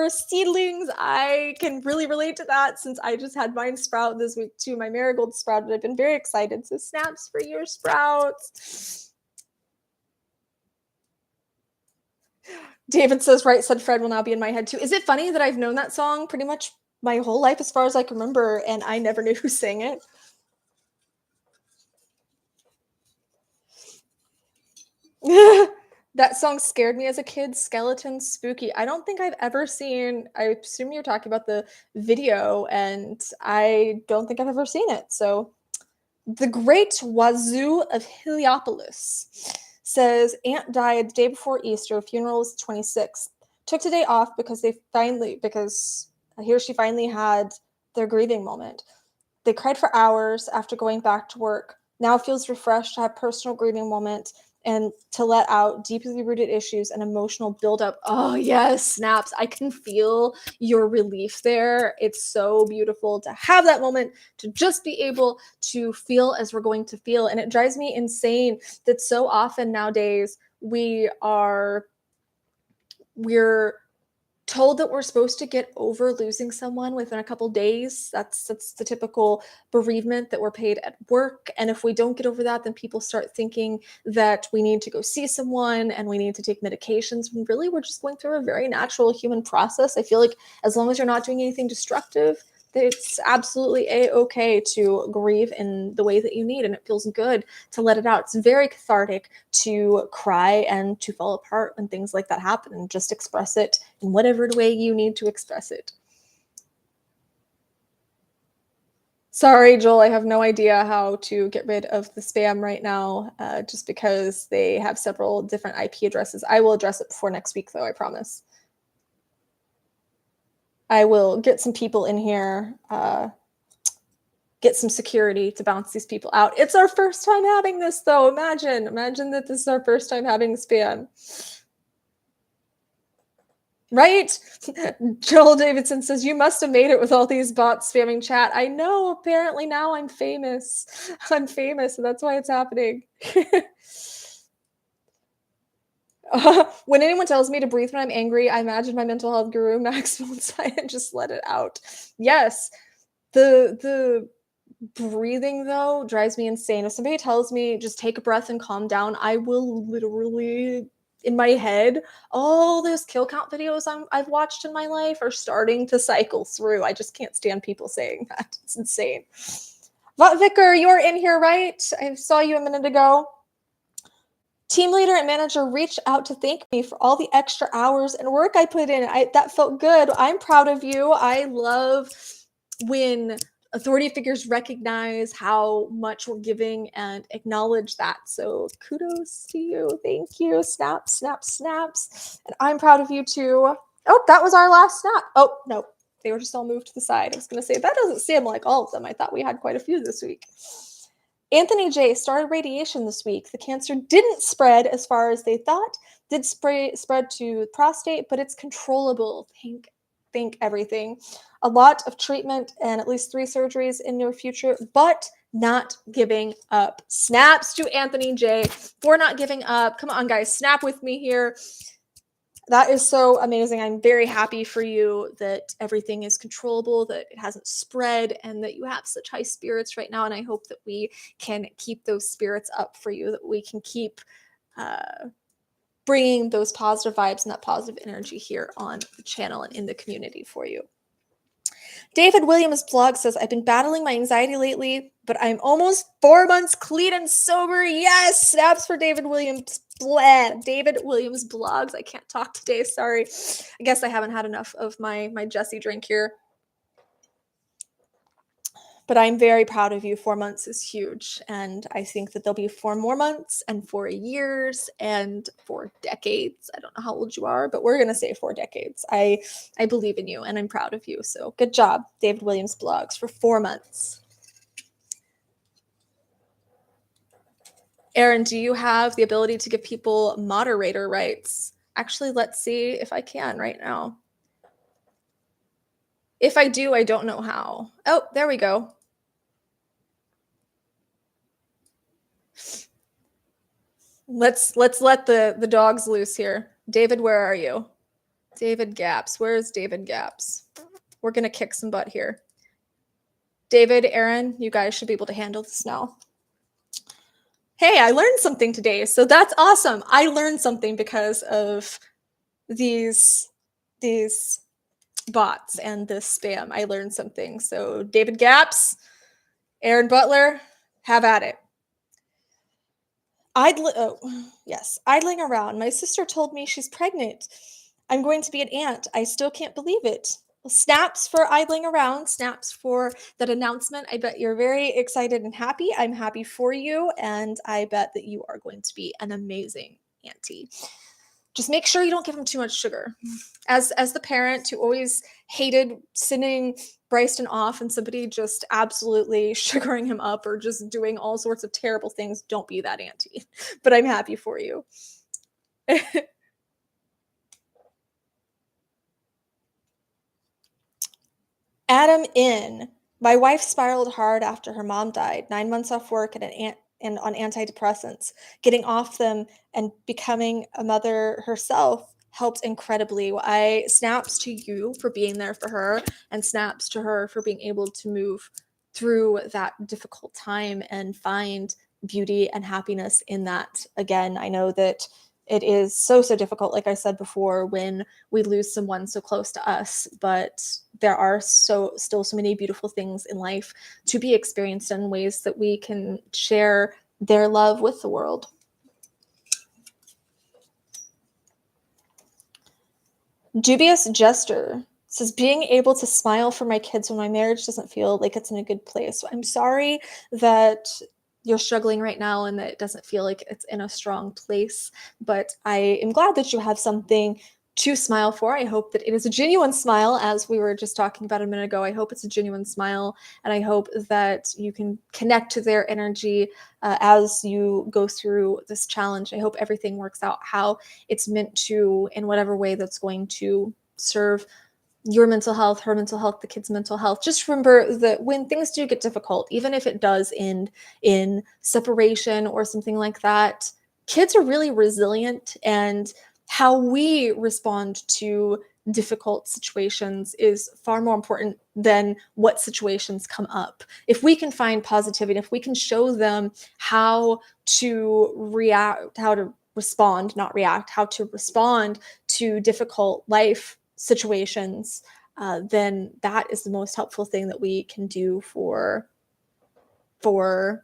Speaker 1: seedlings. I can really relate to that since I just had mine sprout this week too. My marigold sprouted. I've been very excited. So snaps for your sprouts. David says, Right Said Fred will now be in my head too. Is it funny that I've known that song pretty much my whole life as far as I can remember, and I never knew who sang it? That song scared me as a kid. Skeleton Spooky. I don't think I've ever seen, I assume you're talking about the video, and I don't think I've ever seen it. So the Great Wazoo of Heliopolis says, Aunt died the day before Easter. Funeral was 26th. Took today off because he or she finally had their grieving moment. They cried for hours after going back to work. Now feels refreshed to have personal grieving moment and to let out deeply rooted issues and emotional buildup. Oh yes, snaps. I can feel your relief there. It's so beautiful to have that moment, to just be able to feel as we're going to feel. And it drives me insane that so often nowadays we're told that we're supposed to get over losing someone within a couple days. That's the typical bereavement that we're paid at work. And if we don't get over that, then people start thinking that we need to go see someone and we need to take medications, when really we're just going through a very natural human process. I feel like as long as you're not doing anything destructive, it's absolutely a-okay to grieve in the way that you need, and it feels good to let it out. It's very cathartic to cry and to fall apart when things like that happen, and just express it in whatever way you need to express it. Sorry, Joel, I have no idea how to get rid of the spam right now, just because they have several different IP addresses. I will address it before next week, though, I promise. I will get some people in here, get some security to bounce these people out. It's our first time having this, though. Imagine that this is our first time having spam. Right? Joel Davidson says, you must have made it with all these bots spamming chat. I know, apparently now I'm famous. I'm famous, and that's why it's happening. When anyone tells me to breathe when I'm angry, I imagine my mental health guru, Max von Sydow, and just let it out. Yes. The breathing, though, drives me insane. If somebody tells me, "Just take a breath and calm down," I will literally in my head, all those kill count videos I've watched in my life are starting to cycle through. I just can't stand people saying that. It's insane. Vought Vicar, you're in here, right? I saw you a minute ago. Team leader and manager reached out to thank me for all the extra hours and work I put in. That felt good. I'm proud of you. I love when authority figures recognize how much we're giving and acknowledge that. So kudos to you. Thank you. Snaps, snaps, snaps. And I'm proud of you too. Oh, that was our last snap. Oh, no. They were just all moved to the side. I was going to say, that doesn't seem like all of them. I thought we had quite a few this week. Anthony J. started radiation this week. The cancer didn't spread as far as they thought. Did spread to prostate, but it's controllable. Thank everything. A lot of treatment and at least 3 surgeries in near future, but not giving up. Snaps to Anthony J. for not giving up. Come on, guys. Snap with me here. That is so amazing. I'm very happy for you that everything is controllable, that it hasn't spread, and that you have such high spirits right now. And I hope that we can keep those spirits up for you, that we can keep bringing those positive vibes and that positive energy here on the channel and in the community for you. David Williams' blog says, I've been battling my anxiety lately, but I'm almost 4 months clean and sober. Yes, snaps for David Williams. David Williams blogs. I can't talk today. Sorry. I guess I haven't had enough of my Jesse drink here. But I'm very proud of you. 4 months is huge. And I think that there'll be 4 more months and 4 years and 4 decades. I don't know how old you are, but we're going to say 4 decades. I believe in you and I'm proud of you. So good job, David Williams blogs, for 4 months. Aaron, do you have the ability to give people moderator rights? Actually, let's see if I can right now. If I do, I don't know how. Oh, there we go. Let's let the dogs loose here. David, where are you? David Gaps. Where is David Gaps? We're going to kick some butt here. David, Aaron, you guys should be able to handle this now. Hey, I learned something today, so that's awesome. I learned something because of these bots and this spam. I learned something. So David Gaps, Aaron Butler, have at it. Idling around. My sister told me she's pregnant. I'm going to be an aunt. I still can't believe it. Well, snaps for idling around. Snaps for that announcement. I bet you're very excited and happy. I'm happy for you, and I bet that you are going to be an amazing auntie. Just make sure you don't give him too much sugar. As the parent who always hated sending Bryson off and somebody just absolutely sugaring him up or just doing all sorts of terrible things, don't be that auntie. But I'm happy for you. Adam in. My wife spiraled hard after her mom died. 9 months off work and on antidepressants. Getting off them and becoming a mother herself helped incredibly. I snaps to you for being there for her, and snaps to her for being able to move through that difficult time and find beauty and happiness in that. Again, I know that it is so difficult, like I said before, when we lose someone so close to us, but there are still so many beautiful things in life to be experienced in ways that we can share their love with the world. Dubious Jester says, being able to smile for my kids when my marriage doesn't feel like it's in a good place. So I'm sorry that you're struggling right now and that it doesn't feel like it's in a strong place, but I am glad that you have something to smile for. I hope that it is a genuine smile, as we were just talking about a minute ago. I hope it's a genuine smile, and I hope that you can connect to their energy as you go through this challenge. I hope everything works out how it's meant to, in whatever way that's going to serve your mental health, her mental health, the kids' mental health. Just remember that when things do get difficult, even if it does end in separation or something like that, kids are really resilient, and how we respond to difficult situations is far more important than what situations come up. If we can find positivity, if we can show them how to react, how to respond, not react, how to respond to difficult life situations, then that is the most helpful thing that we can do for our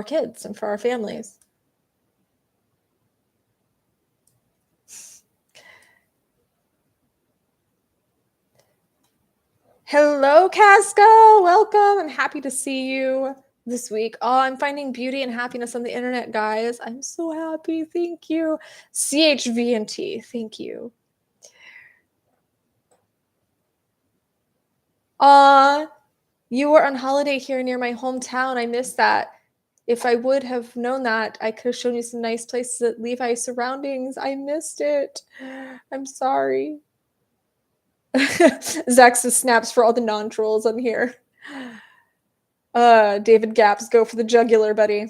Speaker 1: kids and for our families. Hello, Casca. Welcome. I'm happy to see you this week. Oh, I'm finding beauty and happiness on the internet, guys. I'm so happy. Thank you. CHVNT. Thank you. You were on holiday here near my hometown. I missed that. If I would have known that, I could have shown you some nice places at Levi surroundings. I missed it. I'm sorry. Zax's snaps for all the non-trolls on here. David Gaps, go for the jugular, buddy.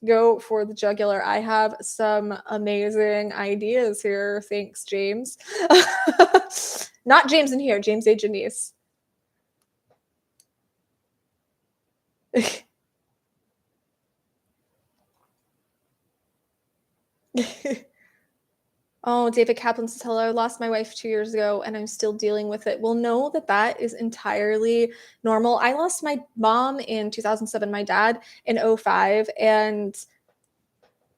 Speaker 1: Go for the jugular. I have some amazing ideas here. Thanks, James. Not James in here, James A. Janice. Oh, David Kaplan says, hello, I lost my wife 2 years ago and I'm still dealing with it. Well, know that that is entirely normal. I lost my mom in 2007, my dad in 2005, and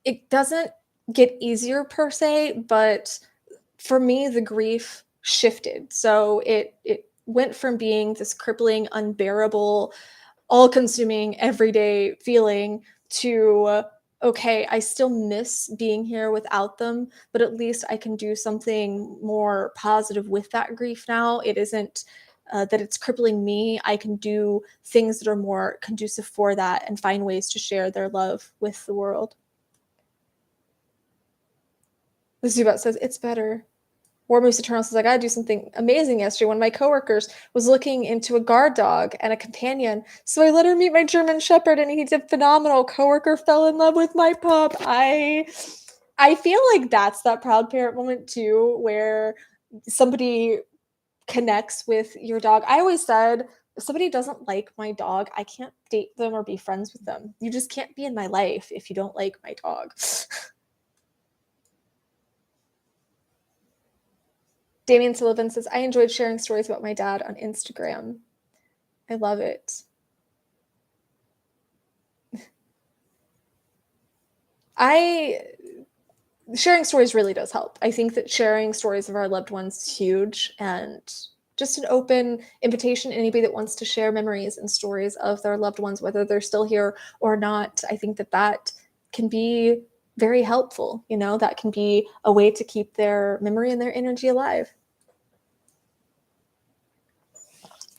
Speaker 1: it doesn't get easier per se, but for me, the grief shifted. So it went from being this crippling, unbearable, all-consuming, everyday feeling to okay, I still miss being here without them, but at least I can do something more positive with that grief now. It isn't that it's crippling me. I can do things that are more conducive for that and find ways to share their love with the world. The Zubat says, it's better. War Moose Eternal says, I gotta do something amazing yesterday. One of my coworkers was looking into a guard dog and a companion, so I let her meet my German Shepherd, and he did phenomenal. Coworker fell in love with my pup. I feel like that's that proud parent moment too, where somebody connects with your dog. I always said, if somebody doesn't like my dog, I can't date them or be friends with them. You just can't be in my life if you don't like my dog. Damien Sullivan says, I enjoyed sharing stories about my dad on Instagram. I love it. Sharing stories really does help. I think that sharing stories of our loved ones is huge, and just an open invitation to anybody that wants to share memories and stories of their loved ones, whether they're still here or not. I think that that can be very helpful. You know, that can be a way to keep their memory and their energy alive.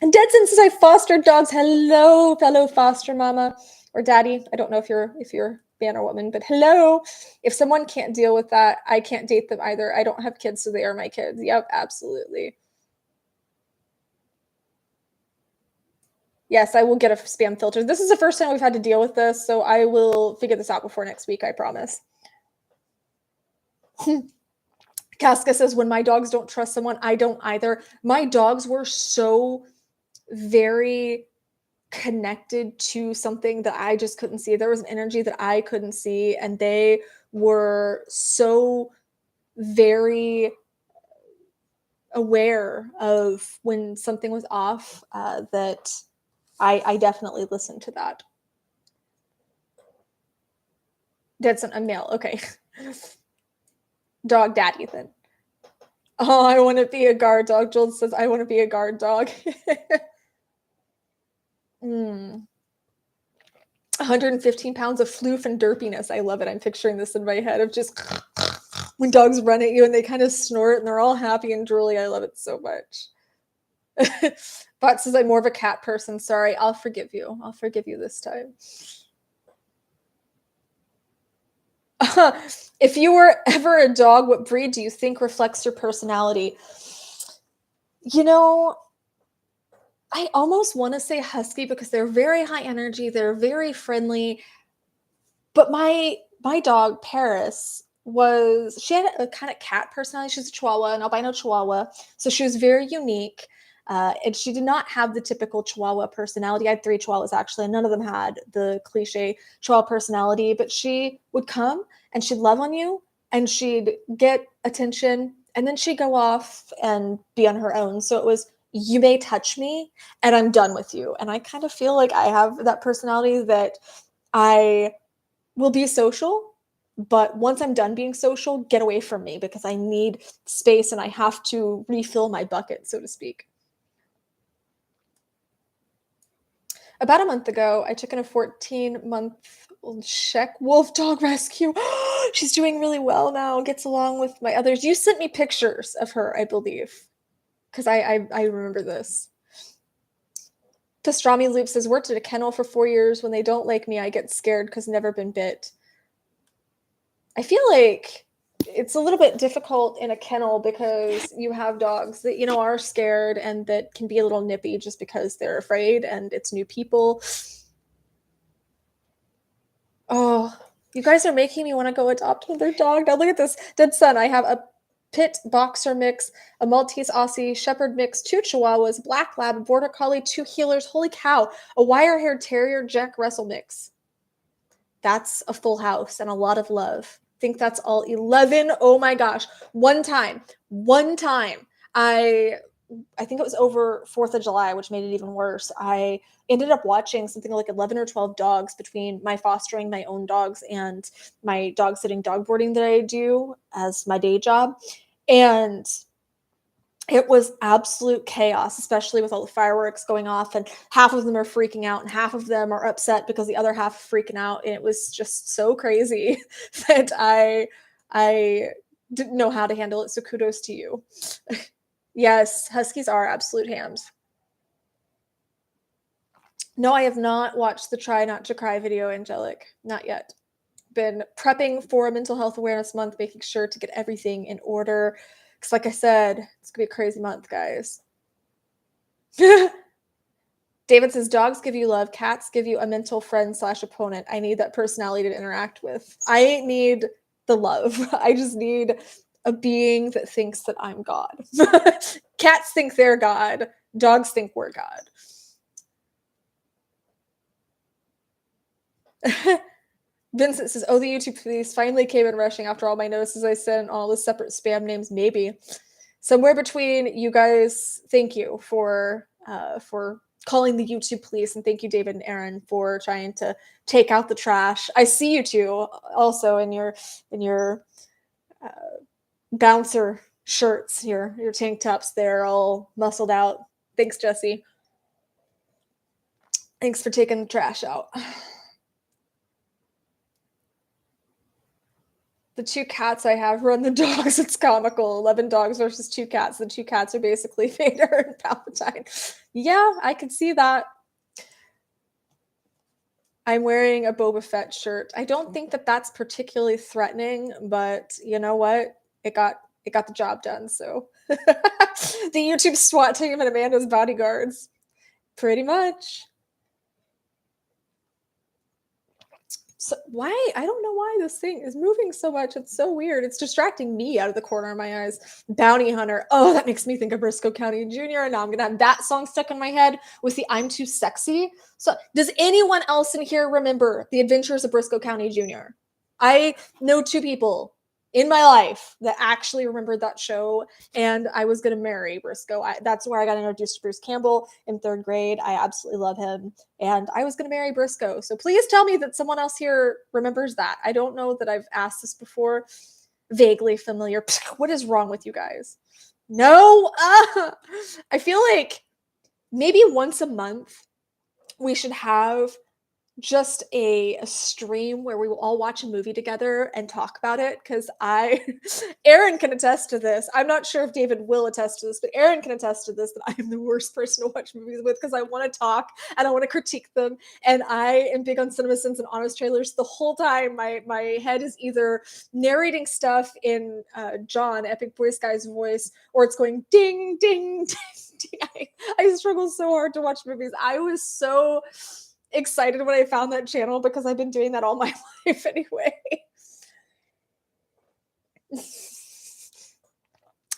Speaker 1: And Deadson says, I fostered dogs. Hello, fellow foster mama or daddy. I don't know if you're man or woman, but hello. If someone can't deal with that, I can't date them either. I don't have kids, so they are my kids. Yep, absolutely. Yes, I will get a spam filter. This is the first time we've had to deal with this, so I will figure this out before next week, I promise. Casca says, when my dogs don't trust someone, I don't either. My dogs were so very connected to something that I just couldn't see. There was an energy that I couldn't see, and they were so very aware of when something was off, that I definitely listened to that. That's a male. Okay. Dog daddy then. Oh, I want to be a guard dog. Joel says, I want to be a guard dog. 115 pounds of floof and derpiness. I love it. I'm picturing this in my head of just when dogs run at you and they kind of snort and they're all happy and drooly. I love it so much. Bot says, I'm more of a cat person. Sorry, I'll forgive you. I'll forgive you this time. If you were ever a dog, what breed do you think reflects your personality? You know, I almost want to say husky because they're very high energy. They're very friendly. But my my dog Paris she had a kind of cat personality. She's a Chihuahua, an albino Chihuahua, so she was very unique. And she did not have the typical Chihuahua personality. I had 3 Chihuahuas actually, and none of them had the cliche Chihuahua personality. But she would come and she'd love on you, and she'd get attention, and then she'd go off and be on her own. So it was, you may touch me, and I'm done with you. And I kind of feel like I have that personality that I will be social, but once I'm done being social, get away from me because I need space and I have to refill my bucket, so to speak. About a month ago, I took in a 14-month-old Czech wolf dog rescue. She's doing really well now, gets along with my others. You sent me pictures of her, I believe, because I remember this. Pastrami Loop says, worked at a kennel for 4 years. When they don't like me, I get scared because never been bit. I feel like it's a little bit difficult in a kennel because you have dogs that, are scared and that can be a little nippy just because they're afraid and it's new people. Oh, you guys are making me want to go adopt another dog. Now look at this. Dead son, I have a pit boxer mix, a Maltese Aussie shepherd mix, 2 Chihuahuas, black lab, a border collie, 2 healers. Holy cow, a wire-haired terrier Jack Russell mix. That's a full house and a lot of love. I think that's all 11. Oh my gosh. One time, I think it was over 4th of July, which made it even worse. I ended up watching something like 11 or 12 dogs between my fostering my own dogs and my dog sitting dog boarding that I do as my day job. And it was absolute chaos, especially with all the fireworks going off, and half of them are freaking out and half of them are upset because the other half are freaking out. And it was just so crazy that I didn't know how to handle it. So kudos to you. Yes, huskies are absolute hams. No, I have not watched the Try Not to Cry video, Angelic. Not yet. Been prepping for Mental Health Awareness Month, making sure to get everything in order. Because like I said, it's going to be a crazy month, guys. David says, dogs give you love. Cats give you a mental friend / opponent. I need that personality to interact with. I need the love. I just need a being that thinks that I'm God. Cats think they're God. Dogs think we're God. Vincent says, oh, the YouTube police finally came in rushing after all my notices I sent all the separate spam names. Maybe somewhere between you guys. Thank you for calling the YouTube police, and thank you, David and Aaron, for trying to take out the trash. I see you two also in your bouncer shirts, your tank tops. They're all muscled out. Thanks, Jesse. Thanks for taking the trash out. The 2 cats I have run the dogs. It's comical. 11 dogs versus 2 cats. The 2 cats are basically Vader and Palpatine. Yeah, I could see that. I'm wearing a Boba Fett shirt. I don't think that that's particularly threatening, but you know what? It got the job done. So the YouTube SWAT team and Amanda's bodyguards. Pretty much. So why? I don't know why this thing is moving so much. It's so weird. It's distracting me out of the corner of my eyes. Bounty Hunter. Oh, that makes me think of Briscoe County Jr. Now I'm going to have that song stuck in my head with the I'm Too Sexy. So does anyone else in here remember The Adventures of Briscoe County Jr.? I know 2 people in my life that actually remembered that show, and I was going to marry Briscoe. That's where I got introduced to Bruce Campbell in 3rd grade. I absolutely love him, and I was going to marry Briscoe. So please tell me that someone else here remembers that. I don't know that I've asked this before. Vaguely familiar. What is wrong with you guys? No? I feel like maybe once a month we should have just a stream where we will all watch a movie together and talk about it, because Aaron can attest to this. I'm not sure if David will attest to this, but Aaron can attest to this, that I am the worst person to watch movies with because I want to talk and I want to critique them, and I am big on CinemaSins and Honest Trailers. The whole time my head is either narrating stuff in John, Epic Voice Guy's voice, or it's going ding, ding, ding, ding. I struggle so hard to watch movies. I was so excited when I found that channel because I've been doing that all my life anyway.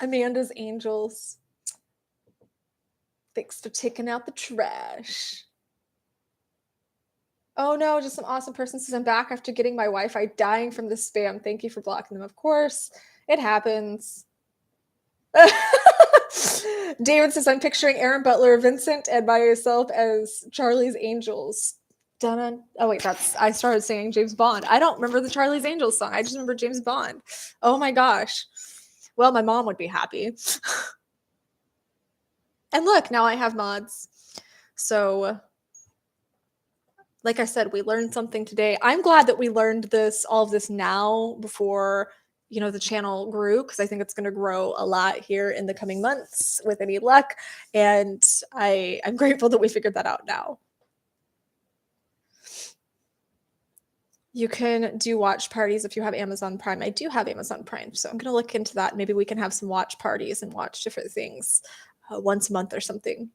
Speaker 1: Amanda's Angels. Thanks for taking out the trash. Oh no, just some awesome person says I'm back after getting my Wi-Fi dying from the spam. Thank you for blocking them. Of course, it happens. David says I'm picturing Aaron Butler, Vincent, and myself as Charlie's Angels. Dun. Oh wait, I started singing James Bond. I don't remember the Charlie's Angels song. I just remember James Bond. Oh my gosh. Well, my mom would be happy. And look, now I have mods. So, like I said, we learned something today. I'm glad that we learned all of this now before, the channel grew, because I think it's going to grow a lot here in the coming months with any luck. And I'm grateful that we figured that out now. You can do watch parties if you have Amazon Prime. I do have Amazon Prime, so I'm going to look into that. Maybe we can have some watch parties and watch different things once a month or something.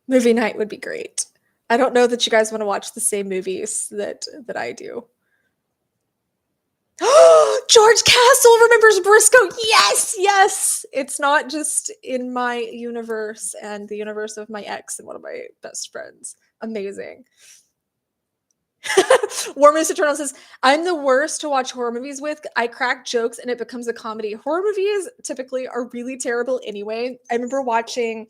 Speaker 1: Movie night would be great. I don't know that you guys want to watch the same movies that I do. George Castle remembers Briscoe. Yes, yes. It's not just in my universe and the universe of my ex and one of my best friends. Amazing. War Moose Eternal says, I'm the worst to watch horror movies with. I crack jokes and it becomes a comedy. Horror movies typically are really terrible anyway. I remember watching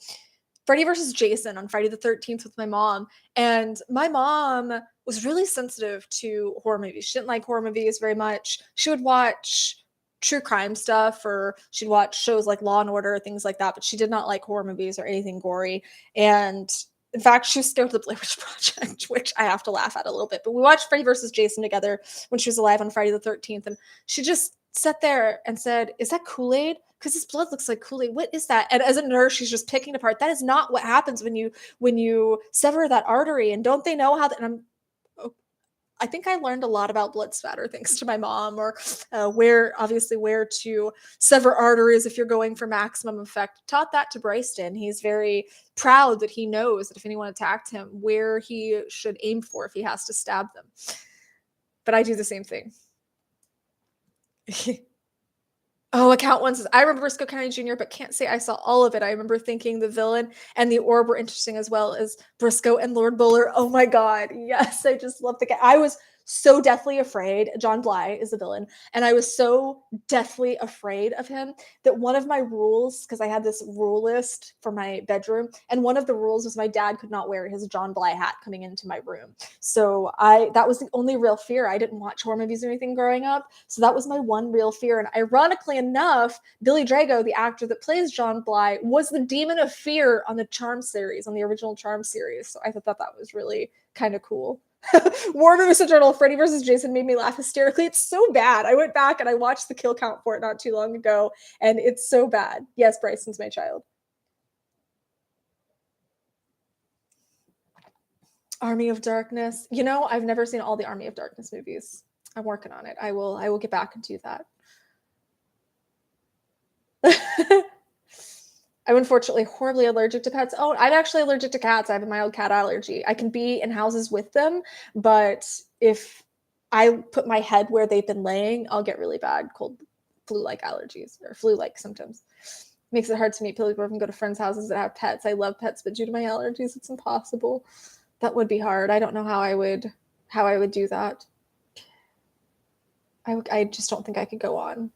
Speaker 1: Freddy vs. Jason on Friday the 13th with my mom, and my mom was really sensitive to horror movies. She didn't like horror movies very much. She would watch true crime stuff, or she'd watch shows like Law and Order, things like that, but she did not like horror movies or anything gory. And in fact, she was scared of the Blair Witch Project, which I have to laugh at a little bit. But we watched Freddy vs. Jason together when she was alive on Friday the 13th, and she just sat there and said, "Is that Kool-Aid? Because his blood looks like Kool-Aid. What is that?" And as a nurse, she's just picking it apart. That is not what happens when you sever that artery. And don't they know how that? And I think I learned a lot about blood spatter thanks to my mom, or where to sever arteries if you're going for maximum effect. Taught that to Bryston. He's very proud that he knows that if anyone attacked him, where he should aim for if he has to stab them. But I do the same thing. Oh, Account One says, I remember Briscoe County Jr., but can't say I saw all of it. I remember thinking the villain and the orb were interesting, as well as Briscoe and Lord Buller. Oh my God. Yes, I just love the guy. I was so deathly afraid. John Bly is the villain. And I was so deathly afraid of him that one of my rules, because I had this rule list for my bedroom, and one of the rules was my dad could not wear his John Bly hat coming into my room. So that was the only real fear. I didn't watch horror movies or anything growing up. So that was my one real fear. And ironically enough, Billy Drago, the actor that plays John Bly, was the demon of fear on the Charm series, on the original Charm series. So I thought that was really kind of cool. War Moose Eternal, Freddy vs. Jason made me laugh hysterically. It's so bad. I went back and I watched the kill count for it not too long ago, and it's so bad. Yes, Bryson's my child. Army of Darkness. I've never seen all the Army of Darkness movies. I'm working on it. I will get back and do that. I'm unfortunately horribly allergic to pets. Oh, I'm actually allergic to cats. I have a mild cat allergy. I can be in houses with them, but if I put my head where they've been laying, I'll get really bad cold, flu-like allergies, or flu-like symptoms. Makes it hard to meet people and go to friends' houses that have pets. I love pets, but due to my allergies, it's impossible. That would be hard. I don't know how I would do that. I just don't think I could go on.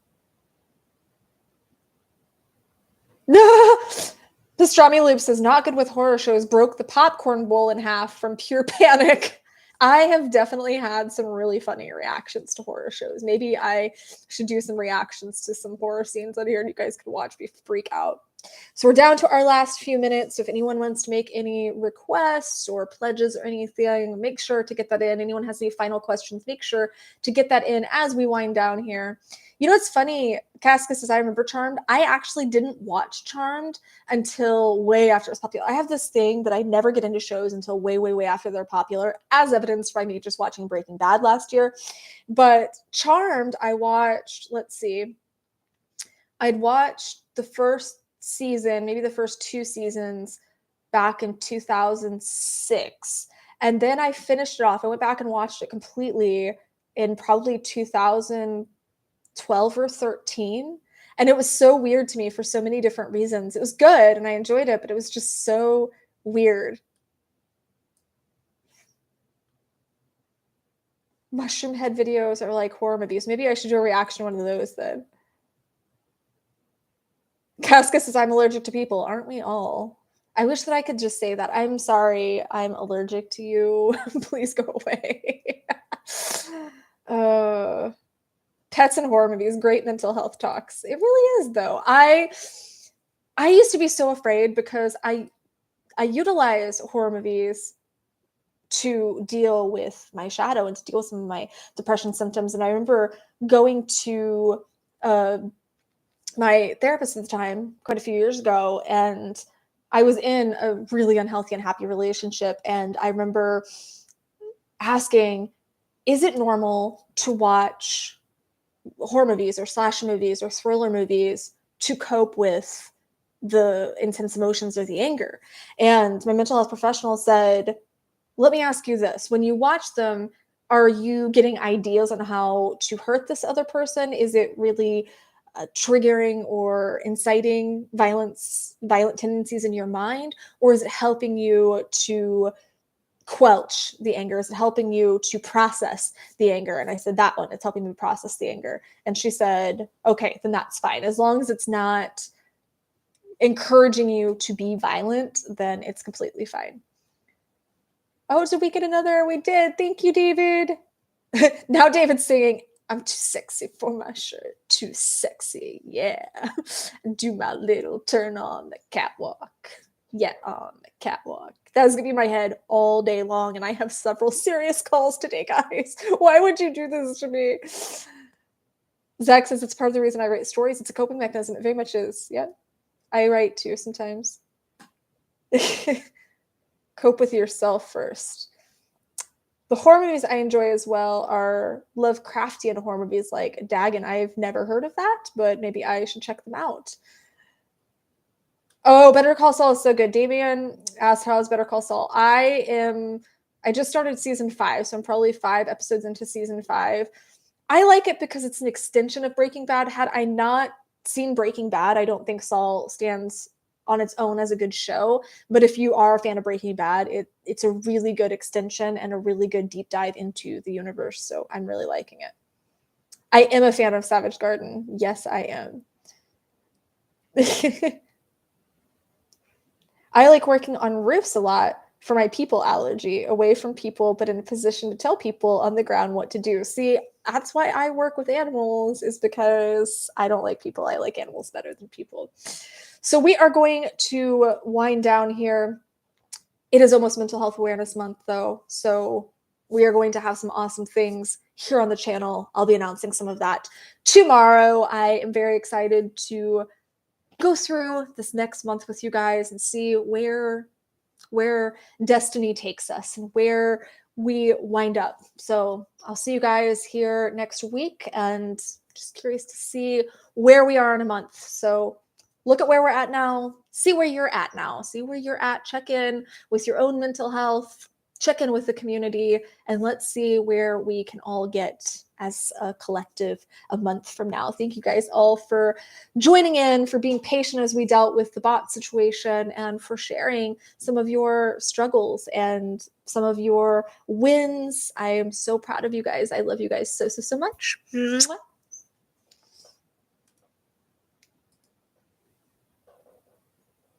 Speaker 1: Pastrami Loop says, not good with horror shows, broke the popcorn bowl in half from pure panic. I have definitely had some really funny reactions to horror shows. Maybe I should do some reactions to some horror scenes on here and you guys could watch me freak out. So we're down to our last few minutes. So if anyone wants to make any requests or pledges or anything, make sure to get that in. Anyone has any final questions, make sure to get that in as we wind down here. It's funny, Casca says, I remember Charmed. I actually didn't watch Charmed until way after it was popular. I have this thing that I never get into shows until way, way, way after they're popular, as evidenced by me just watching Breaking Bad last year. But Charmed, I watched, I'd watched the first season, maybe the first two seasons back in 2006. And then I finished it off. I went back and watched it completely in probably 2012 or 13. And it was so weird to me for so many different reasons. It was good and I enjoyed it, but it was just so weird. Mushroom head videos are like horror movies. Maybe I should do a reaction to one of those then. Casca says, I'm allergic to people. Aren't we all? I wish that I could just say that. I'm sorry. I'm allergic to you. Please go away. Pets and horror movies, great mental health talks. It really is, though. I used to be so afraid because I utilize horror movies to deal with my shadow and to deal with some of my depression symptoms. And I remember going to my therapist at the time, quite a few years ago, and I was in a really unhealthy, unhappy relationship. And I remember asking, is it normal to watch horror movies or slasher movies or thriller movies to cope with the intense emotions or the anger? And my mental health professional said, let me ask you this. When you watch them, are you getting ideas on how to hurt this other person? Is it really triggering or inciting violent tendencies in your mind? Or is it helping you to quelch the anger? Is it helping you to process the anger? And I said, that one, it's helping me process the anger. And she said, okay, then that's fine. As long as it's not encouraging you to be violent, then it's completely fine. Oh, did we get another? We did. Thank you, David. Now David's singing, I'm too sexy for my shirt. Too sexy, yeah. Do my little turn on the catwalk. Yeah, on the catwalk. That's going to be in my head all day long, and I have several serious calls today, guys. Why would you do this to me? Zach says it's part of the reason I write stories. It's a coping mechanism. It very much is. Yeah. I write too sometimes. Cope with yourself first. The horror movies I enjoy as well are Lovecraftian horror movies like Dagon. I've never heard of that, but maybe I should check them out. Oh, Better Call Saul is so good. Damien asked, how's Better Call Saul? I just started season 5, so I'm probably 5 episodes into season 5. I like it because it's an extension of Breaking Bad. Had I not seen Breaking Bad, I don't think Saul stands on its own as a good show. But if you are a fan of Breaking Bad, it's a really good extension and a really good deep dive into the universe. So I'm really liking it. I am a fan of Savage Garden. Yes, I am. I like working on roofs a lot for my people allergy, away from people, but in a position to tell people on the ground what to do. See, that's why I work with animals, is because I don't like people. I like animals better than people. So we are going to wind down here. It is almost Mental Health Awareness Month, though. So we are going to have some awesome things here on the channel. I'll be announcing some of that tomorrow. I am very excited to go through this next month with you guys and see where destiny takes us and where we wind up. So I'll see you guys here next week, and just curious to see where we are in a month. So look at where we're at now, see where you're at now, see where you're at, check in with your own mental health, check in with the community, and let's see where we can all get as a collective a month from now. Thank you guys all for joining in, for being patient as we dealt with the bot situation, and for sharing some of your struggles and some of your wins. I am so proud of you guys. I love you guys so, so, so much. Mwah.